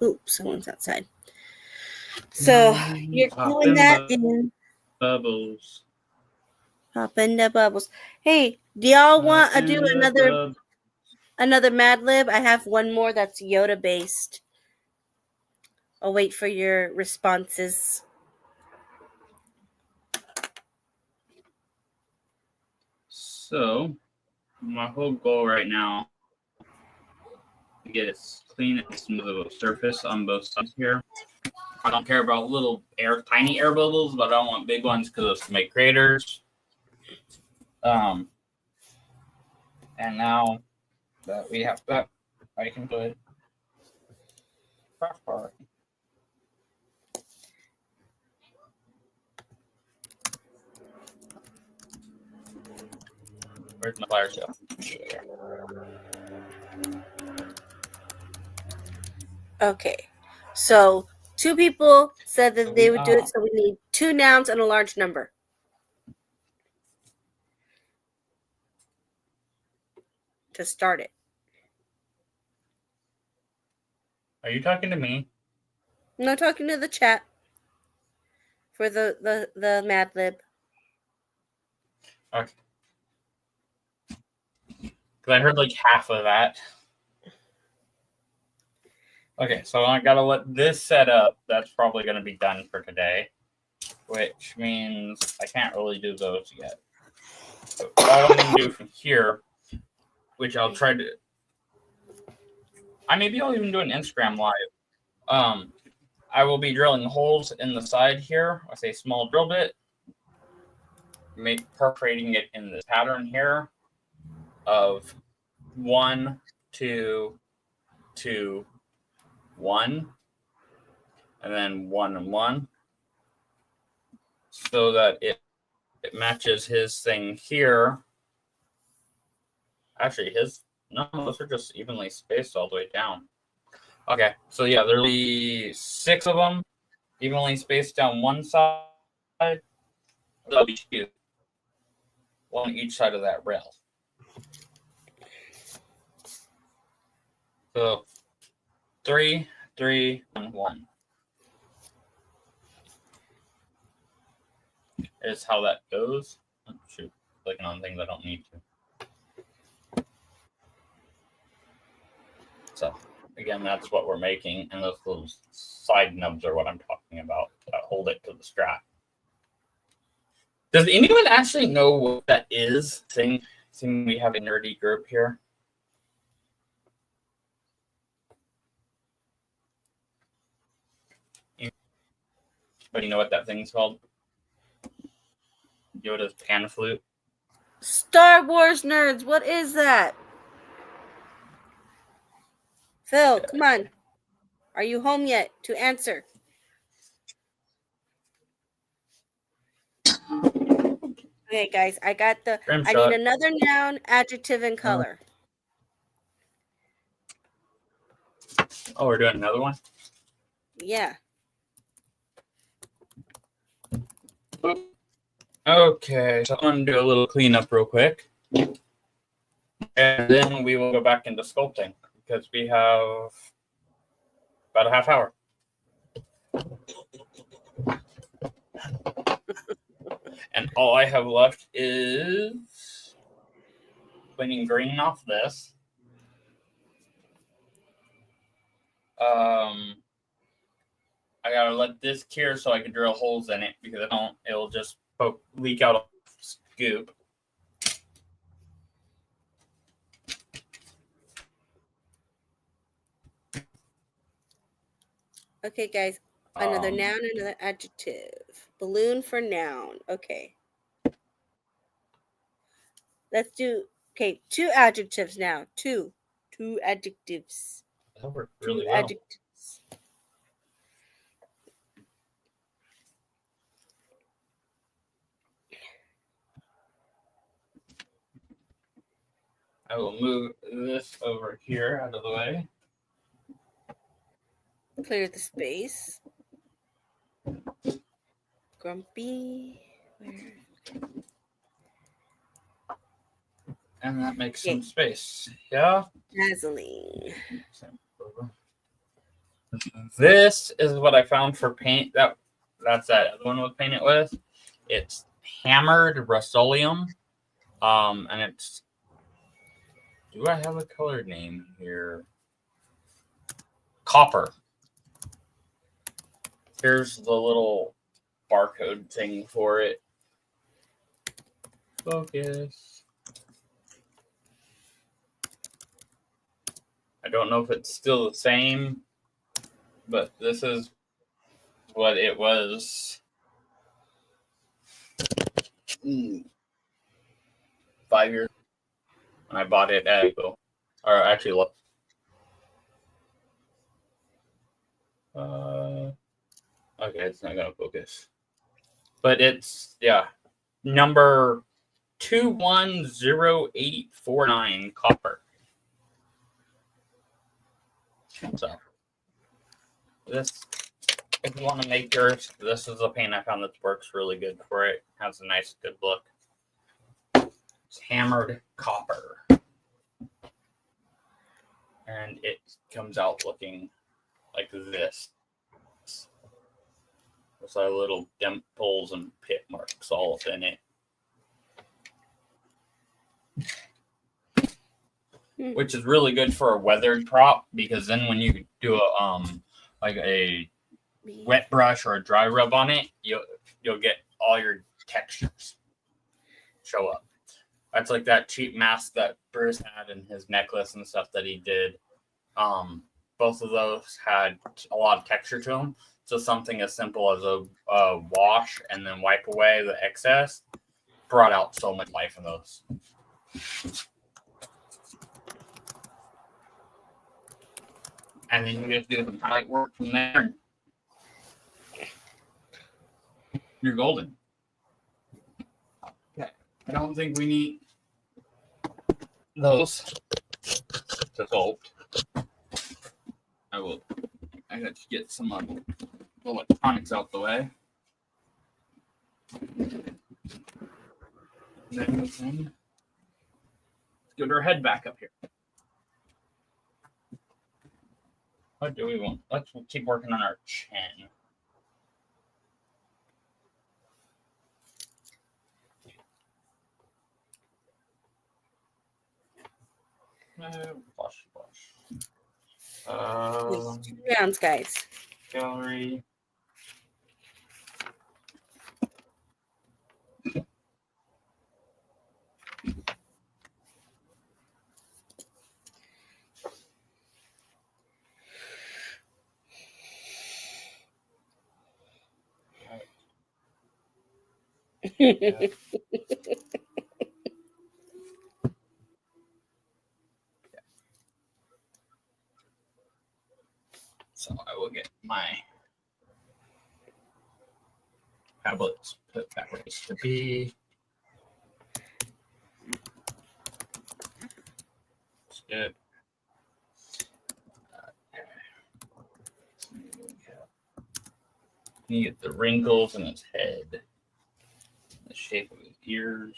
Oops, someone's outside. So you're doing that in bubbles. popping the bubbles. Hey, do y'all want to do another Mad Lib? I have one more that's Yoda based. I'll wait for your responses. So my whole goal right now is to get as clean and smooth of a surface on both sides here. I don't care about little tiny air bubbles, but I don't want big ones because those can make craters. And now that we have that, I can put craft part. Where's my fire shell? Okay, so 2 people said that they would do it, so we need 2 nouns and a large number. To start it. Are you talking to me? I'm not talking to the chat for the Mad Lib. Okay. Because I heard like half of that. Okay, so I gotta let this set up. That's probably gonna be done for today, which means I can't really do those yet. So all I'm gonna do from here, which I'll try to. Maybe I'll even do an Instagram live. I will be drilling holes in the side here with a small drill bit, perforating it in this pattern here of 1, 2, 2, 1, and then 1 and 1, so that it matches his thing here. Actually, those are just evenly spaced all the way down. Okay, so yeah, there'll be 6 of them evenly spaced down one side. There'll be 2, one each side of that rail. So 3, 3, 1. Is how that goes. Oh, shoot, clicking on things I don't need to. So again, that's what we're making, and those little side nubs are what I'm talking about that hold it to the strap. Does anyone actually know what that is? Thing we have a nerdy group here. Anybody know what that thing's called? Yoda's pan flute. Star Wars nerds, what is that? Phil, come on. Are you home yet to answer? Okay, guys, I got the. I need another noun, adjective, and color. Oh, we're doing another one? Yeah. Okay, so I'm going to do a little cleanup real quick. And then we will go back into sculpting because we have about a half hour. And all I have left is cleaning green off this. I gotta let this cure so I can drill holes in it because if I don't, it'll just leak out a scoop. Okay, guys. Another noun, another adjective. Balloon for noun. Okay. Let's do, okay, 2 adjectives now. 2 adjectives. That worked really 2 well. adjectives. I will move this over here out of the way. Clear the space. Grumpy. Where? And that makes some space. Yeah. Dazzling. This is what I found for paint. That's that other one we'll paint it with. It's hammered Rust-Oleum. And it's, do I have a color name here? Copper. Here's the little barcode thing for it. Focus. I don't know if it's still the same, but this is what it was 5 years when I bought it at April. Or actually, look. Okay, it's not gonna focus. But it's, yeah, number 210849 copper. So this, if you want to make yours, this is a paint I found that works really good for it. Has a nice, good look. It's hammered copper. And it comes out looking like this. With our little dimples and pit marks all in it. Which is really good for a weathered prop because then when you do a like a wet brush or a dry rub on it, you'll get all your textures show up. That's like that cheap mask that Bruce had in his necklace and stuff that he did. Both of those had a lot of texture to them. So something as simple as a wash and then wipe away the excess brought out so much life in those. And then you just do some highlight work from there. You're golden. Okay. I don't think we need those to sculpt. I got to get some electronics out the way. Then we can get her head back up here. What do we want? Let's keep working on our chin. Blush. It's 2 rounds, guys. Gallery. So I will get my tablets put back where it needs to be. That's good. You get the wrinkles in his head, the shape of his ears.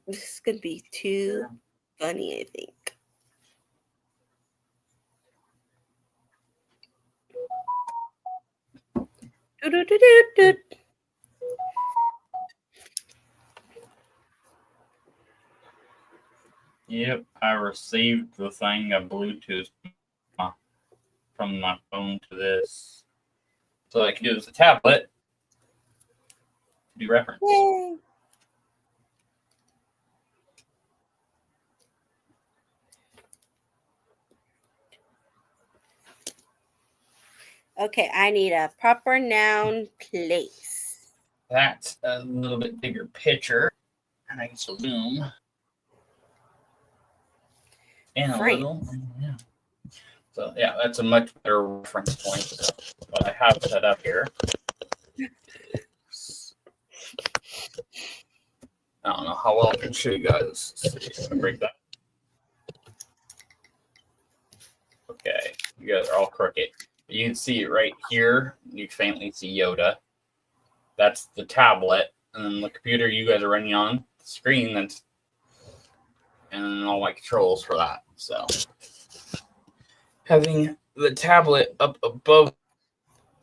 This is gonna be too funny, I think. Do-do-do-do-do. Yep, I received the thing of Bluetooth from my phone to this. So I can use the tablet to do reference. Yay. Okay, I need a proper noun place. That's a little bit bigger picture, and I can zoom in a Frank. little. Yeah. So yeah, that's a much better reference point. So what I have set up here. I don't know how well I can show you guys. See, I'm gonna break that. Okay, you guys are all crooked. You can see it right here. You faintly see Yoda. That's the tablet, and then the computer you guys are running on the screen. That's and all my controls for that. So having the tablet up above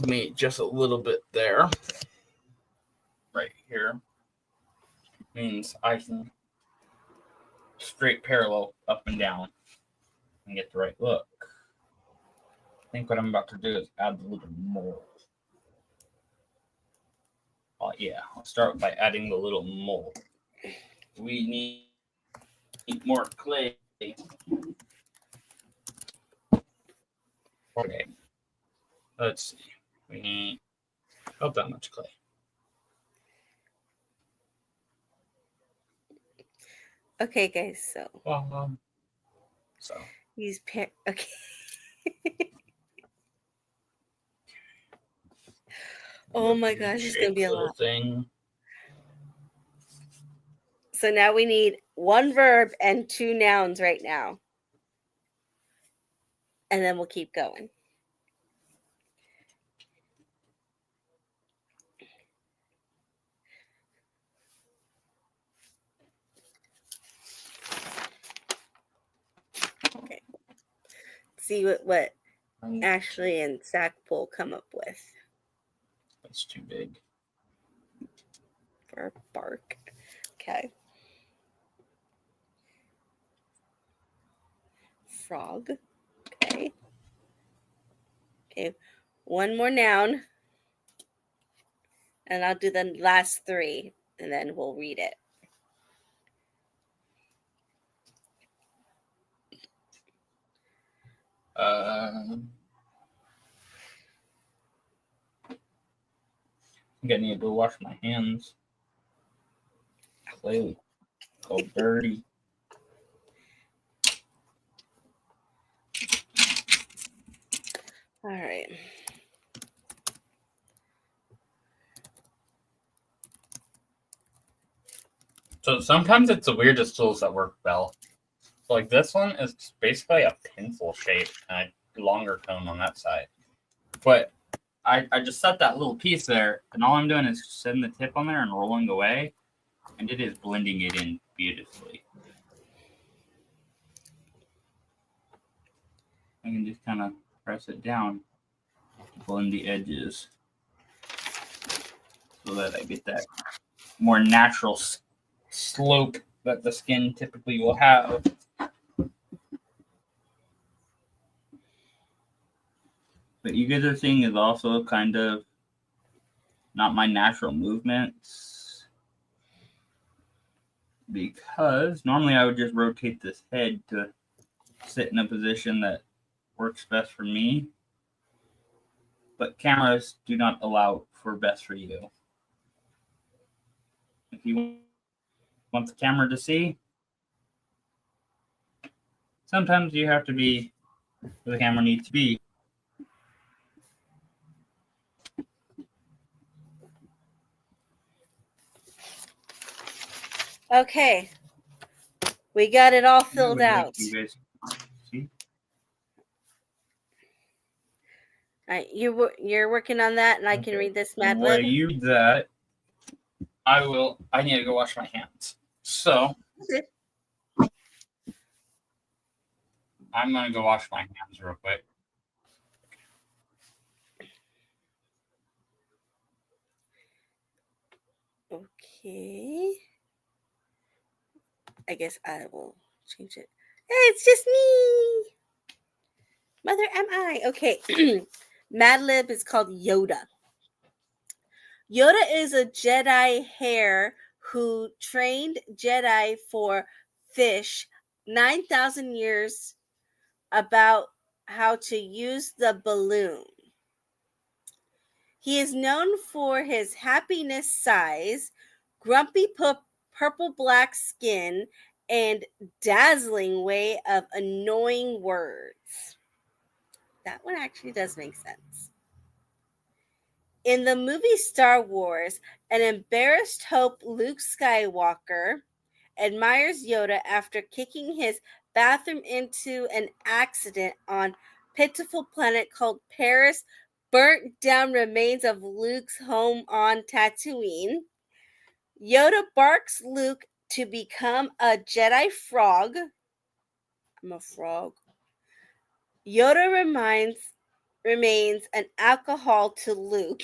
me just a little bit there, right here, means I can straight parallel up and down and get the right look. I think what I'm about to do is add a little mold. Oh yeah, I'll start by adding the little mold. We need more clay. Okay, let's see. We need about that much clay. Okay, guys, so So use okay. Oh my gosh, it's gonna be a lot. Thing. So now we need 1 verb and 2 nouns right now. And then we'll keep going. Okay. See what Ashley and Sackpole come up with. That's too big. For bark. Okay. Frog. Okay. Okay. 1 more noun. And I'll do the last 3 and then we'll read it. I think I need to go wash my hands. Clay, so dirty. All right. So sometimes it's the weirdest tools that work well. So like this one is basically a pencil shape and a longer cone on that side. But I just set that little piece there, and all I'm doing is setting the tip on there and rolling away, and it is blending it in beautifully. I can just kind of press it down, blend the edges, so that I get that more natural slope that the skin typically will have. But you guys are seeing is also kind of not my natural movements, because normally I would just rotate this head to sit in a position that works best for me, but cameras do not allow for best for you. If you want the camera to see, sometimes you have to be where the camera needs to be. Okay. We got it all filled out. You guys see? All right, you're working on that, and I can read this Mad While Lib. you read that, I need to go wash my hands. So Okay. I'm gonna go wash my hands real quick. Okay. I guess I will change it. Hey, it's just me. Mother am I. Okay. Mad Lib is called Yoda. Yoda is a Jedi hare who trained Jedi for fish 9,000 years about how to use the balloon. He is known for his happiness size, grumpy purple-black skin, and dazzling way of annoying words. That one actually does make sense. In the movie Star Wars, an embarrassed Hope Luke Skywalker admires Yoda after kicking his bathroom into an accident on pitiful planet called Paris, burnt down remains of Luke's home on Tatooine. Yoda barks Luke to become a Jedi frog. I'm a frog. Yoda remains an alcohol to Luke,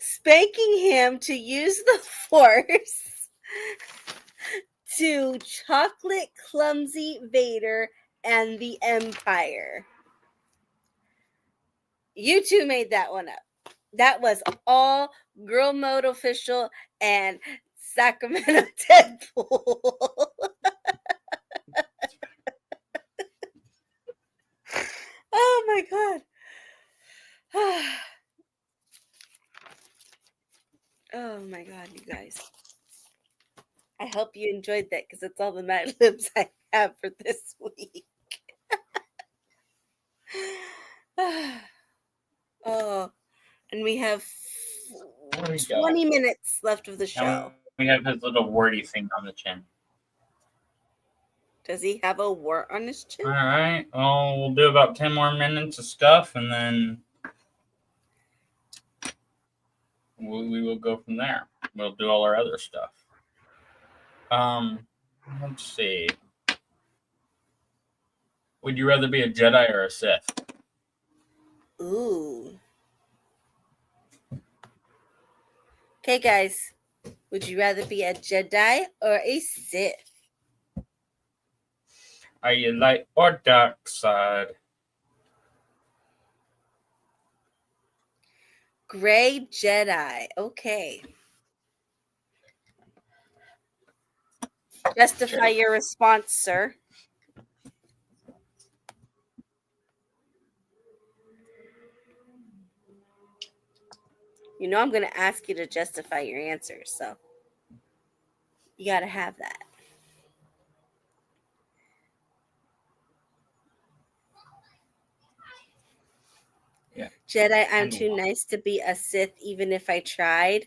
spanking him to use the Force to chocolate clumsy Vader and the Empire. You two made that one up. That was all Girl Mode Official and Sacramento Deadpool. Oh my god. Oh my god, you guys. I hope you enjoyed that because it's all the Mad Libs I have for this week. Oh, and we have 20 minutes left of the show. We have his little warty thing on the chin. Does he have a wart on his chin? All right. Well, we'll do about 10 more minutes of stuff, and then we will go from there. We'll do all our other stuff. Let's see. Would you rather be a Jedi or a Sith? Ooh. Okay, guys. Would you rather be a Jedi or a Sith? Are you light or dark side? Gray Jedi. Okay. Justify your response, sir. You know I'm going to ask you to justify your answer, so you got to have that. Yeah. Jedi, I'm too nice to be a Sith even if I tried.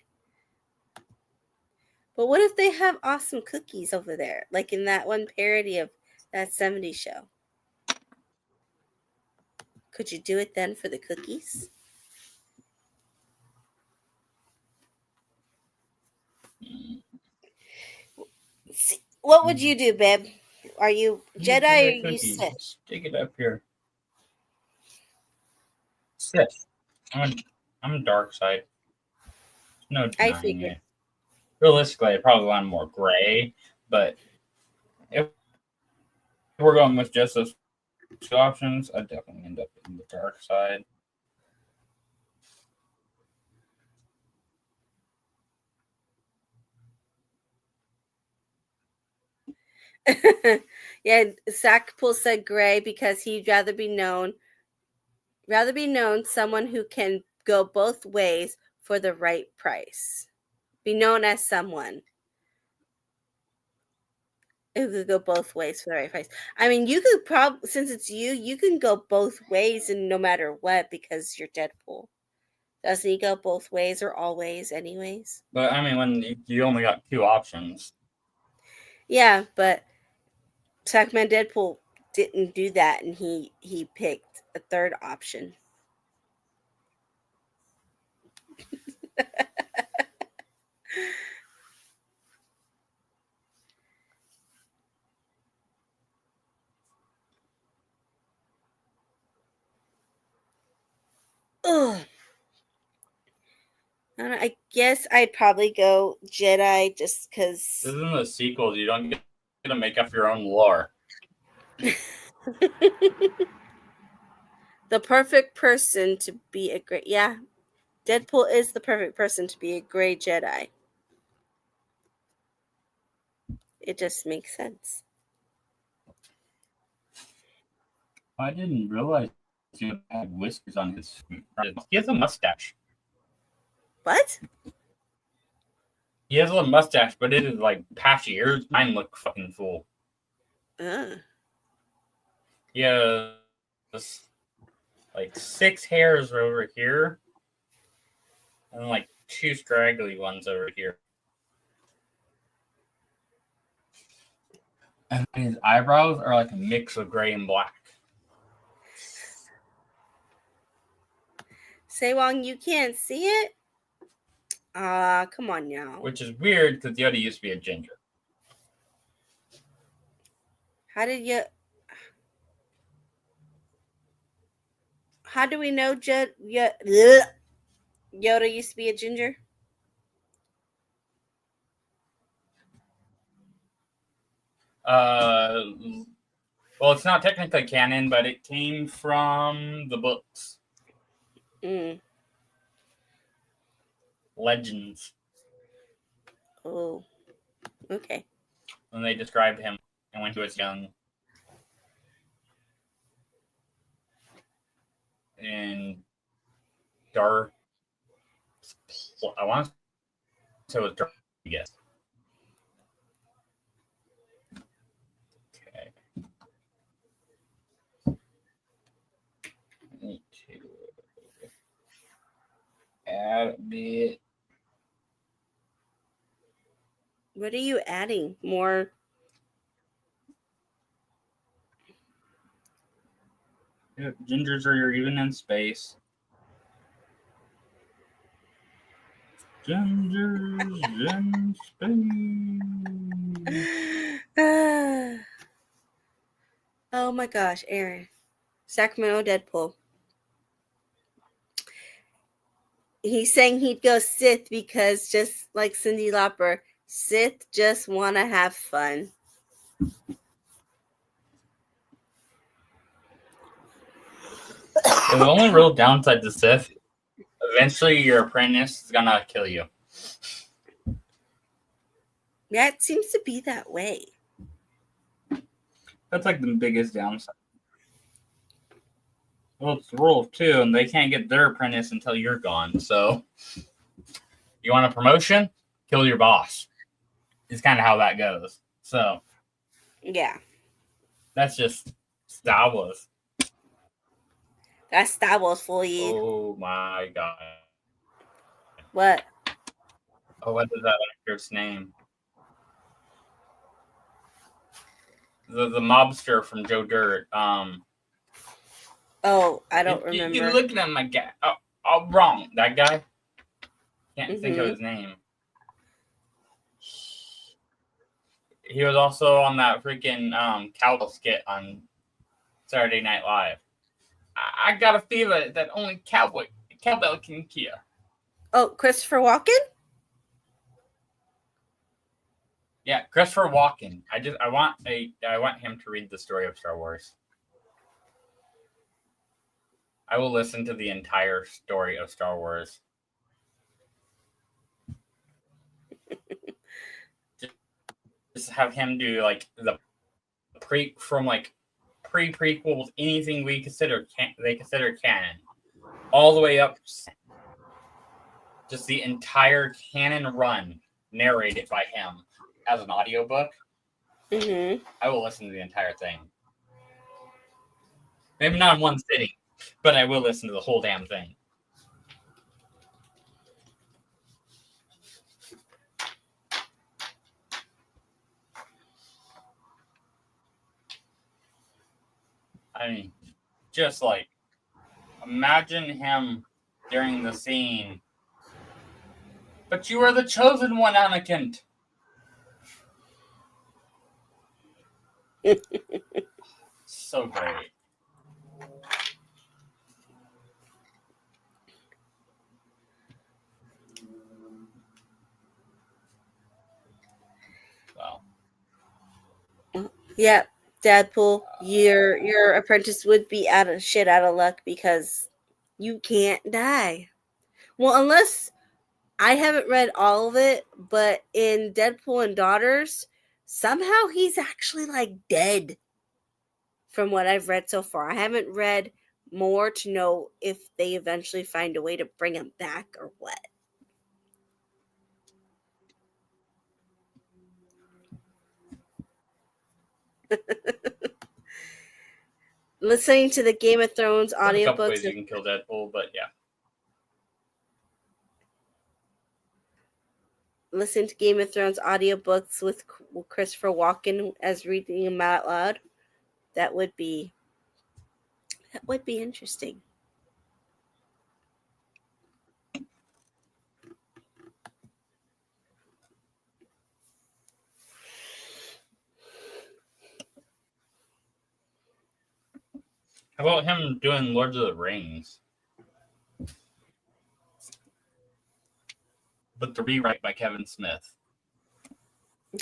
But what if they have awesome cookies over there? Like in that one parody of that 70s show. Could you do it then for the cookies? What would you do, babe? Are you Jedi or are you Sith? Stick it up here. Sith. I'm dark side. No I denying figured. it. Realistically, I probably want more gray, but if we're going with just those two options, I'd definitely end up in the dark side. Yeah, Sackpool said gray because he'd rather be known someone who can go both ways for the right price. Be known as someone who could go both ways for the right price. I mean, you could probably, since it's you can go both ways and no matter what because you're Deadpool. Doesn't he go both ways or always, anyways? But I mean, when you only got two options. Yeah, but Sackman Deadpool didn't do that, and he picked a third option. Ugh. I guess I'd probably go Jedi just because. This isn't the sequels. You don't get to make up your own lore. The perfect person to be a great. Yeah, Deadpool is the perfect person to be a great Jedi. It just makes sense. I didn't realize he had whiskers on his. He has a mustache. What? He has a mustache, but it is like patchy. Yours, mine look fucking full. He has like 6 hairs over here, and like 2 scraggly ones over here. And his eyebrows are like a mix of gray and black. Saewong, you can't see it? Come on now. Which is weird because Yoda used to be a ginger. How do we know Yoda used to be a ginger? Well, it's not technically canon, but it came from the books. Legends. Oh, okay. When they described him and when he was young. And dark. I want to say it was dark, I guess. Okay. I need to add a bit. What are you adding? More? Yep, gingers are even in space. Gingers in space. Oh my gosh, Aaron. Sacramento Deadpool. He's saying he'd go Sith because just like Cyndi Lauper, Sith just want to have fun. The only real downside to Sith, eventually your apprentice is gonna kill you. Yeah, it seems to be that way. That's like the biggest downside. Well, it's the rule of 2, and they can't get their apprentice until you're gone. So, you want a promotion? Kill your boss. It's kind of how that goes. So, yeah, that's just Star Wars. That's Star Wars for you. Oh my god! What? Oh, what is that actor's name? The mobster from Joe Dirt. Oh, I don't You remember. looking at my guy. Oh, wrong. That guy? Can't think of his name. He was also on that freaking cowbell skit on Saturday Night Live. I got a feeling that only cowbell can cure. Oh, Christopher Walken? Yeah, Christopher Walken. I want him to read the story of Star Wars. I will listen to the entire story of Star Wars. Just have him do like the pre-prequels, anything they consider canon, all the way up. Just the entire canon run narrated by him as an audiobook. Mm-hmm. I will listen to the entire thing. Maybe not in one sitting, but I will listen to the whole damn thing. I mean, just like, imagine him during the scene. But you are the chosen one, Anakin. So great. Well, Yeah, Deadpool, your apprentice would be out of luck because you can't die. Well, unless I haven't read all of it, but in Deadpool and Daughters, somehow he's actually like dead from what I've read so far. I haven't read more to know if they eventually find a way to bring him back or what. Listening to the Game of Thrones there's a couple audiobooks. ways you can kill Deadpool, but yeah. Listening to Game of Thrones audiobooks with Christopher Walken as reading them out loud. That would be interesting. How about him doing Lord of the Rings? But the rewrite by Kevin Smith.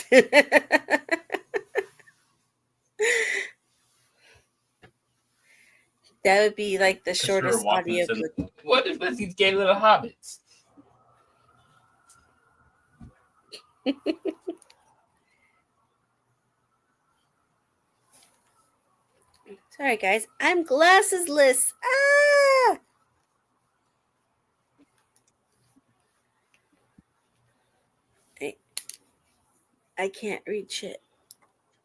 That would be like the shortest audiobook. What is with these gay little hobbits? Sorry, guys. I'm glassesless. Ah! I can't read shit.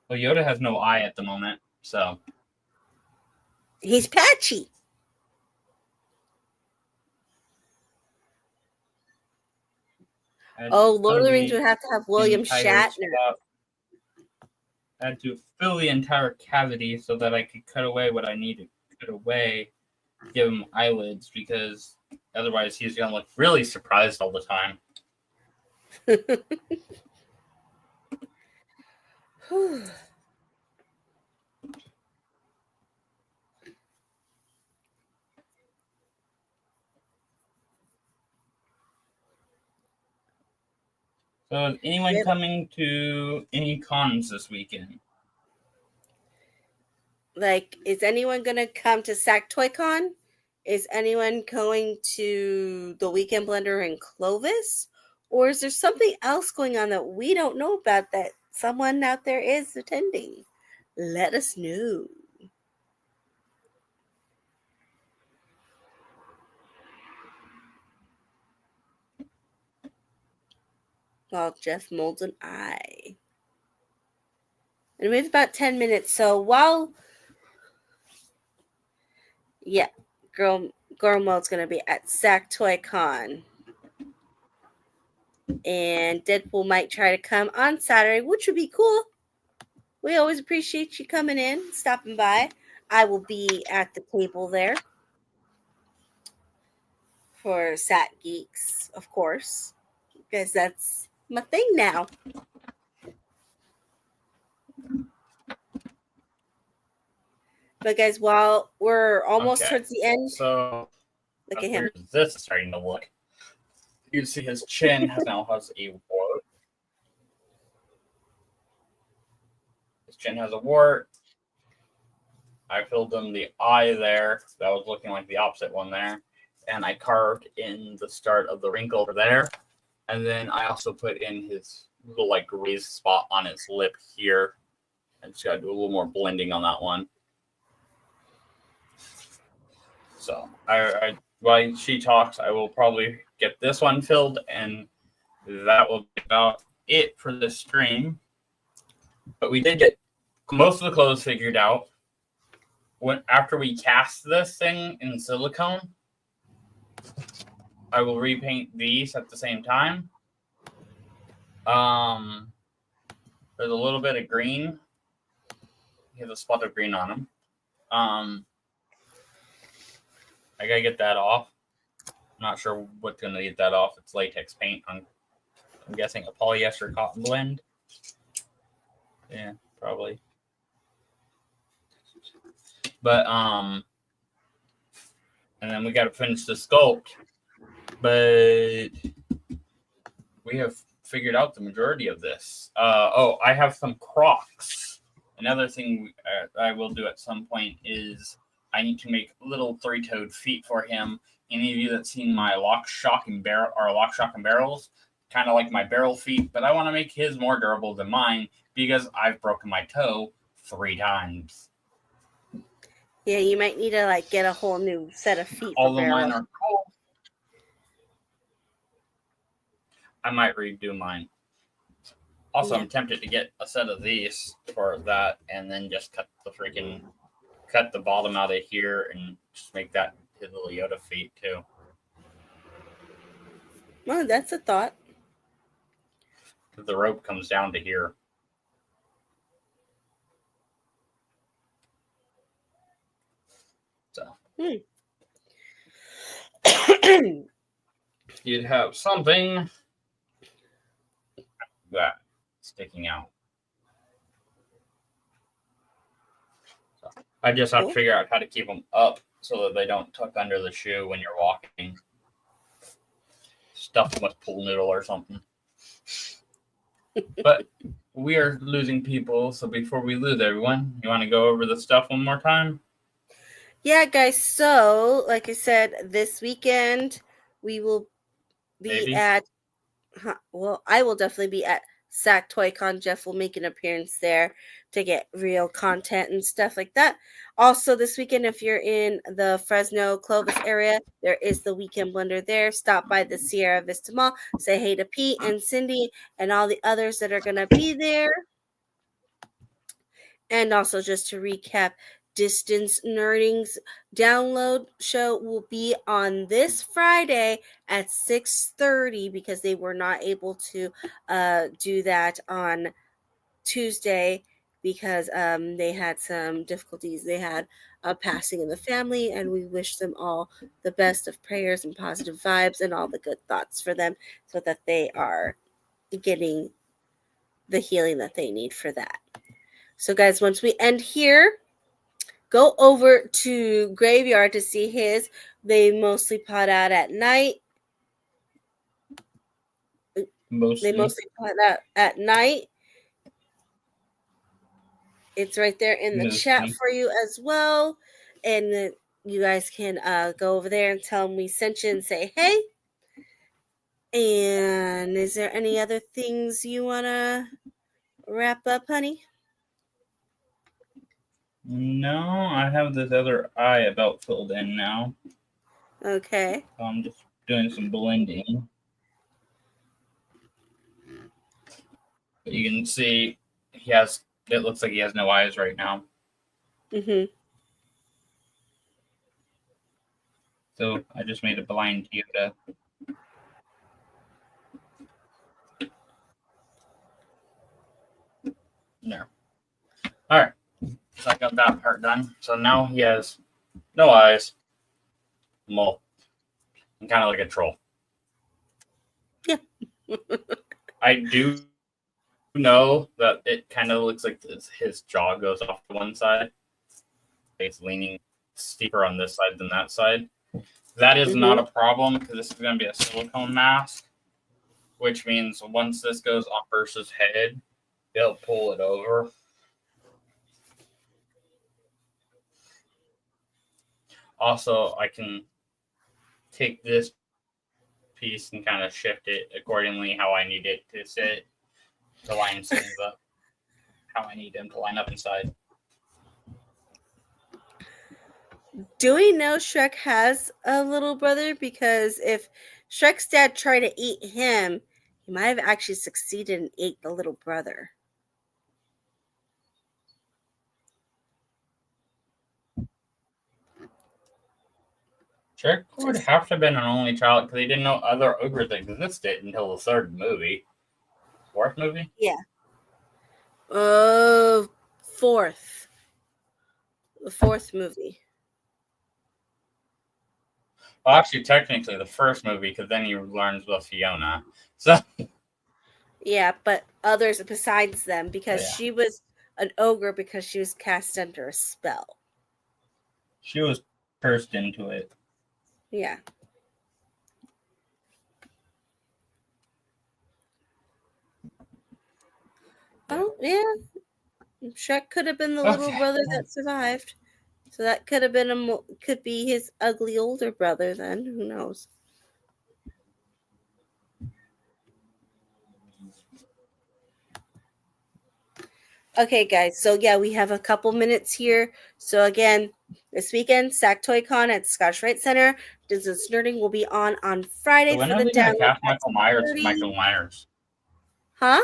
Well, Yoda has no eye at the moment, so. He's patchy. Oh, Lord of the Rings would have to have William Shatner. I had to fill the entire cavity so that I could cut away what I need to cut away, give him eyelids, because otherwise he's going to look really surprised all the time. So is anyone coming to any cons this weekend? Like, is anyone going to come to Sac Toy Con? Is anyone going to the Weekend Blender in Clovis? Or is there something else going on that we don't know about that someone out there is attending? Let us know. While Jeff molds an eye. And we have about 10 minutes. So while... Yeah, Girl Mode's going to be at Sac Toy Con. And Deadpool might try to come on Saturday, which would be cool. We always appreciate you coming in, stopping by. I will be at the table there for Sat Geeks, of course, because that's my thing now. But guys, while we're almost Okay. towards the end, So look as at him. weird as this is starting to look, you can see his chin now has a wart. His chin has a wart. I filled in the eye there. That was looking like the opposite one there. And I carved in the start of the wrinkle over there. And then I also put in his little like raised spot on his lip here. I just got to do a little more blending on that one. So while she talks, I will probably get this one filled, and that will be about it for this stream. But we did get most of the clothes figured out. After we cast this thing in silicone, I will repaint these at the same time. There's a little bit of green. He has a spot of green on him. I gotta get that off. I'm not sure what's gonna get that off. It's latex paint on, I'm guessing, a polyester cotton blend. Yeah, probably. But and then we got to finish the sculpt. But we have figured out the majority of this. I have some Crocs. Another thing I will do at some point is I need to make little three-toed feet for him. Any of you that's seen my lock, shock, and barrels, kind of like my barrel feet, but I want to make his more durable than mine because I've broken my toe 3 times. Yeah, you might need to like get a whole new set of feet. Although mine are cool, I might redo mine. Also, I'm tempted to get a set of these for that, and then just cut the bottom out of here and just make that his little Yoda feet too. Well, that's a thought. The rope comes down to here. So you'd have something that sticking out. So I just have to figure out how to keep them up so that they don't tuck under the shoe when you're walking. Stuff them with pool noodle or something. But we are losing people, so before we lose everyone, you want to go over the stuff one more time? Yeah, guys. So, like I said, this weekend we will be at. Well, I will definitely be at SAC ToyCon. Jeff will make an appearance there to get real content and stuff like that. Also, this weekend, if you're in the Fresno, Clovis area, there is the Weekend Blender there. Stop by the Sierra Vista Mall. Say hey to Pete and Cindy and all the others that are going to be there. And also, just to recap, Distance Nerding's download show will be on this Friday at 6:30 because they were not able to do that on Tuesday because they had some difficulties. They had a passing in the family, and we wish them all the best of prayers and positive vibes and all the good thoughts for them so that they are getting the healing that they need for that. So, guys, once we end here, go over to Graveyard to see his. They mostly pot out at night. They mostly pot out at night. It's right there in the chat for you as well. And you guys can go over there and tell them we sent you and say hey. And is there any other things you want to wrap up, honey? No, I have this other eye about filled in now. Okay. So I'm just doing some blending. But you can see it looks like he has no eyes right now. Mm-hmm. So I just made a blind Yoda. No. All right. So I got that part done. So now he has no eyes, mole, and kind of like a troll. Yeah. I do know that it kind of looks like his jaw goes off to one side. It's leaning steeper on this side than that side. That is not a problem because this is going to be a silicone mask, which means once this goes on versus head, they'll pull it over. Also, I can take this piece and kind of shift it accordingly how I need it to sit, to line things up, how I need them to line up inside. Do we know Shrek has a little brother? Because if Shrek's dad tried to eat him, he might have actually succeeded and ate the little brother. Shrek would have to have been an only child because he didn't know other ogres existed until the third movie. Fourth movie? Yeah. Fourth. The fourth movie. Well, actually, technically, the first movie, because then he learns with Fiona. So, yeah, but others besides them, because yeah. she was an ogre because she was cast under a spell. She was cursed into it. Yeah. Oh, yeah. Shrek could have been the little brother that survived. So that could have been could be his ugly older brother then. Who knows? Okay, guys. So yeah, we have a couple minutes here. So again, this weekend, SacToyCon at Scottish Rite Center. Business Nerding will be on Friday So when for are the they going to download. cast Michael Myers as Michael Myers? Huh?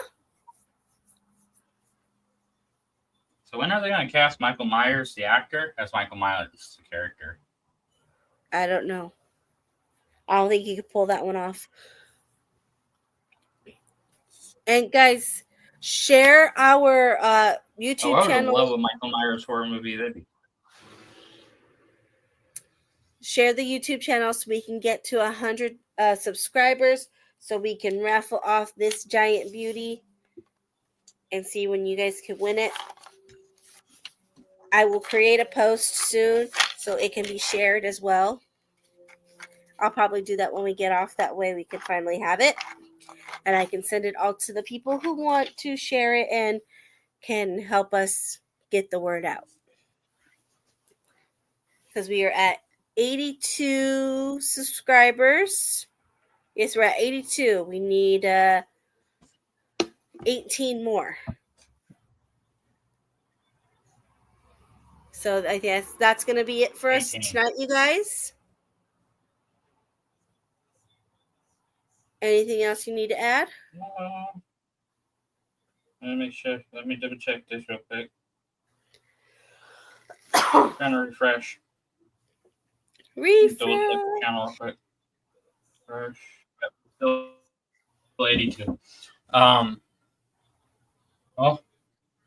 So when are they going to cast Michael Myers, the actor, as Michael Myers, the character? I don't know. I don't think you could pull that one off. And guys, share our YouTube channel. I would love a Michael Myers horror movie. That'd be... Share the YouTube channel so we can get to 100 subscribers so we can raffle off this giant beauty and see when you guys can win it. I will create a post soon so it can be shared as well. I'll probably do that when we get off. That way we can finally have it. And I can send it all to the people who want to share it and can help us get the word out. Because we are at 82 subscribers. Yes, we're at 82. We need 18 more. So I guess that's going to be it for us tonight, you guys. Anything else you need to add? Let me double check this real quick. Trying to refresh. Refresh. Double check the channel real quick. Refresh. Yep, still 82. Well,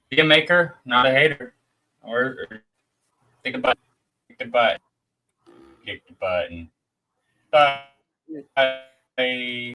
be a maker, not a hater. Or think about it. Kick the button. Bye.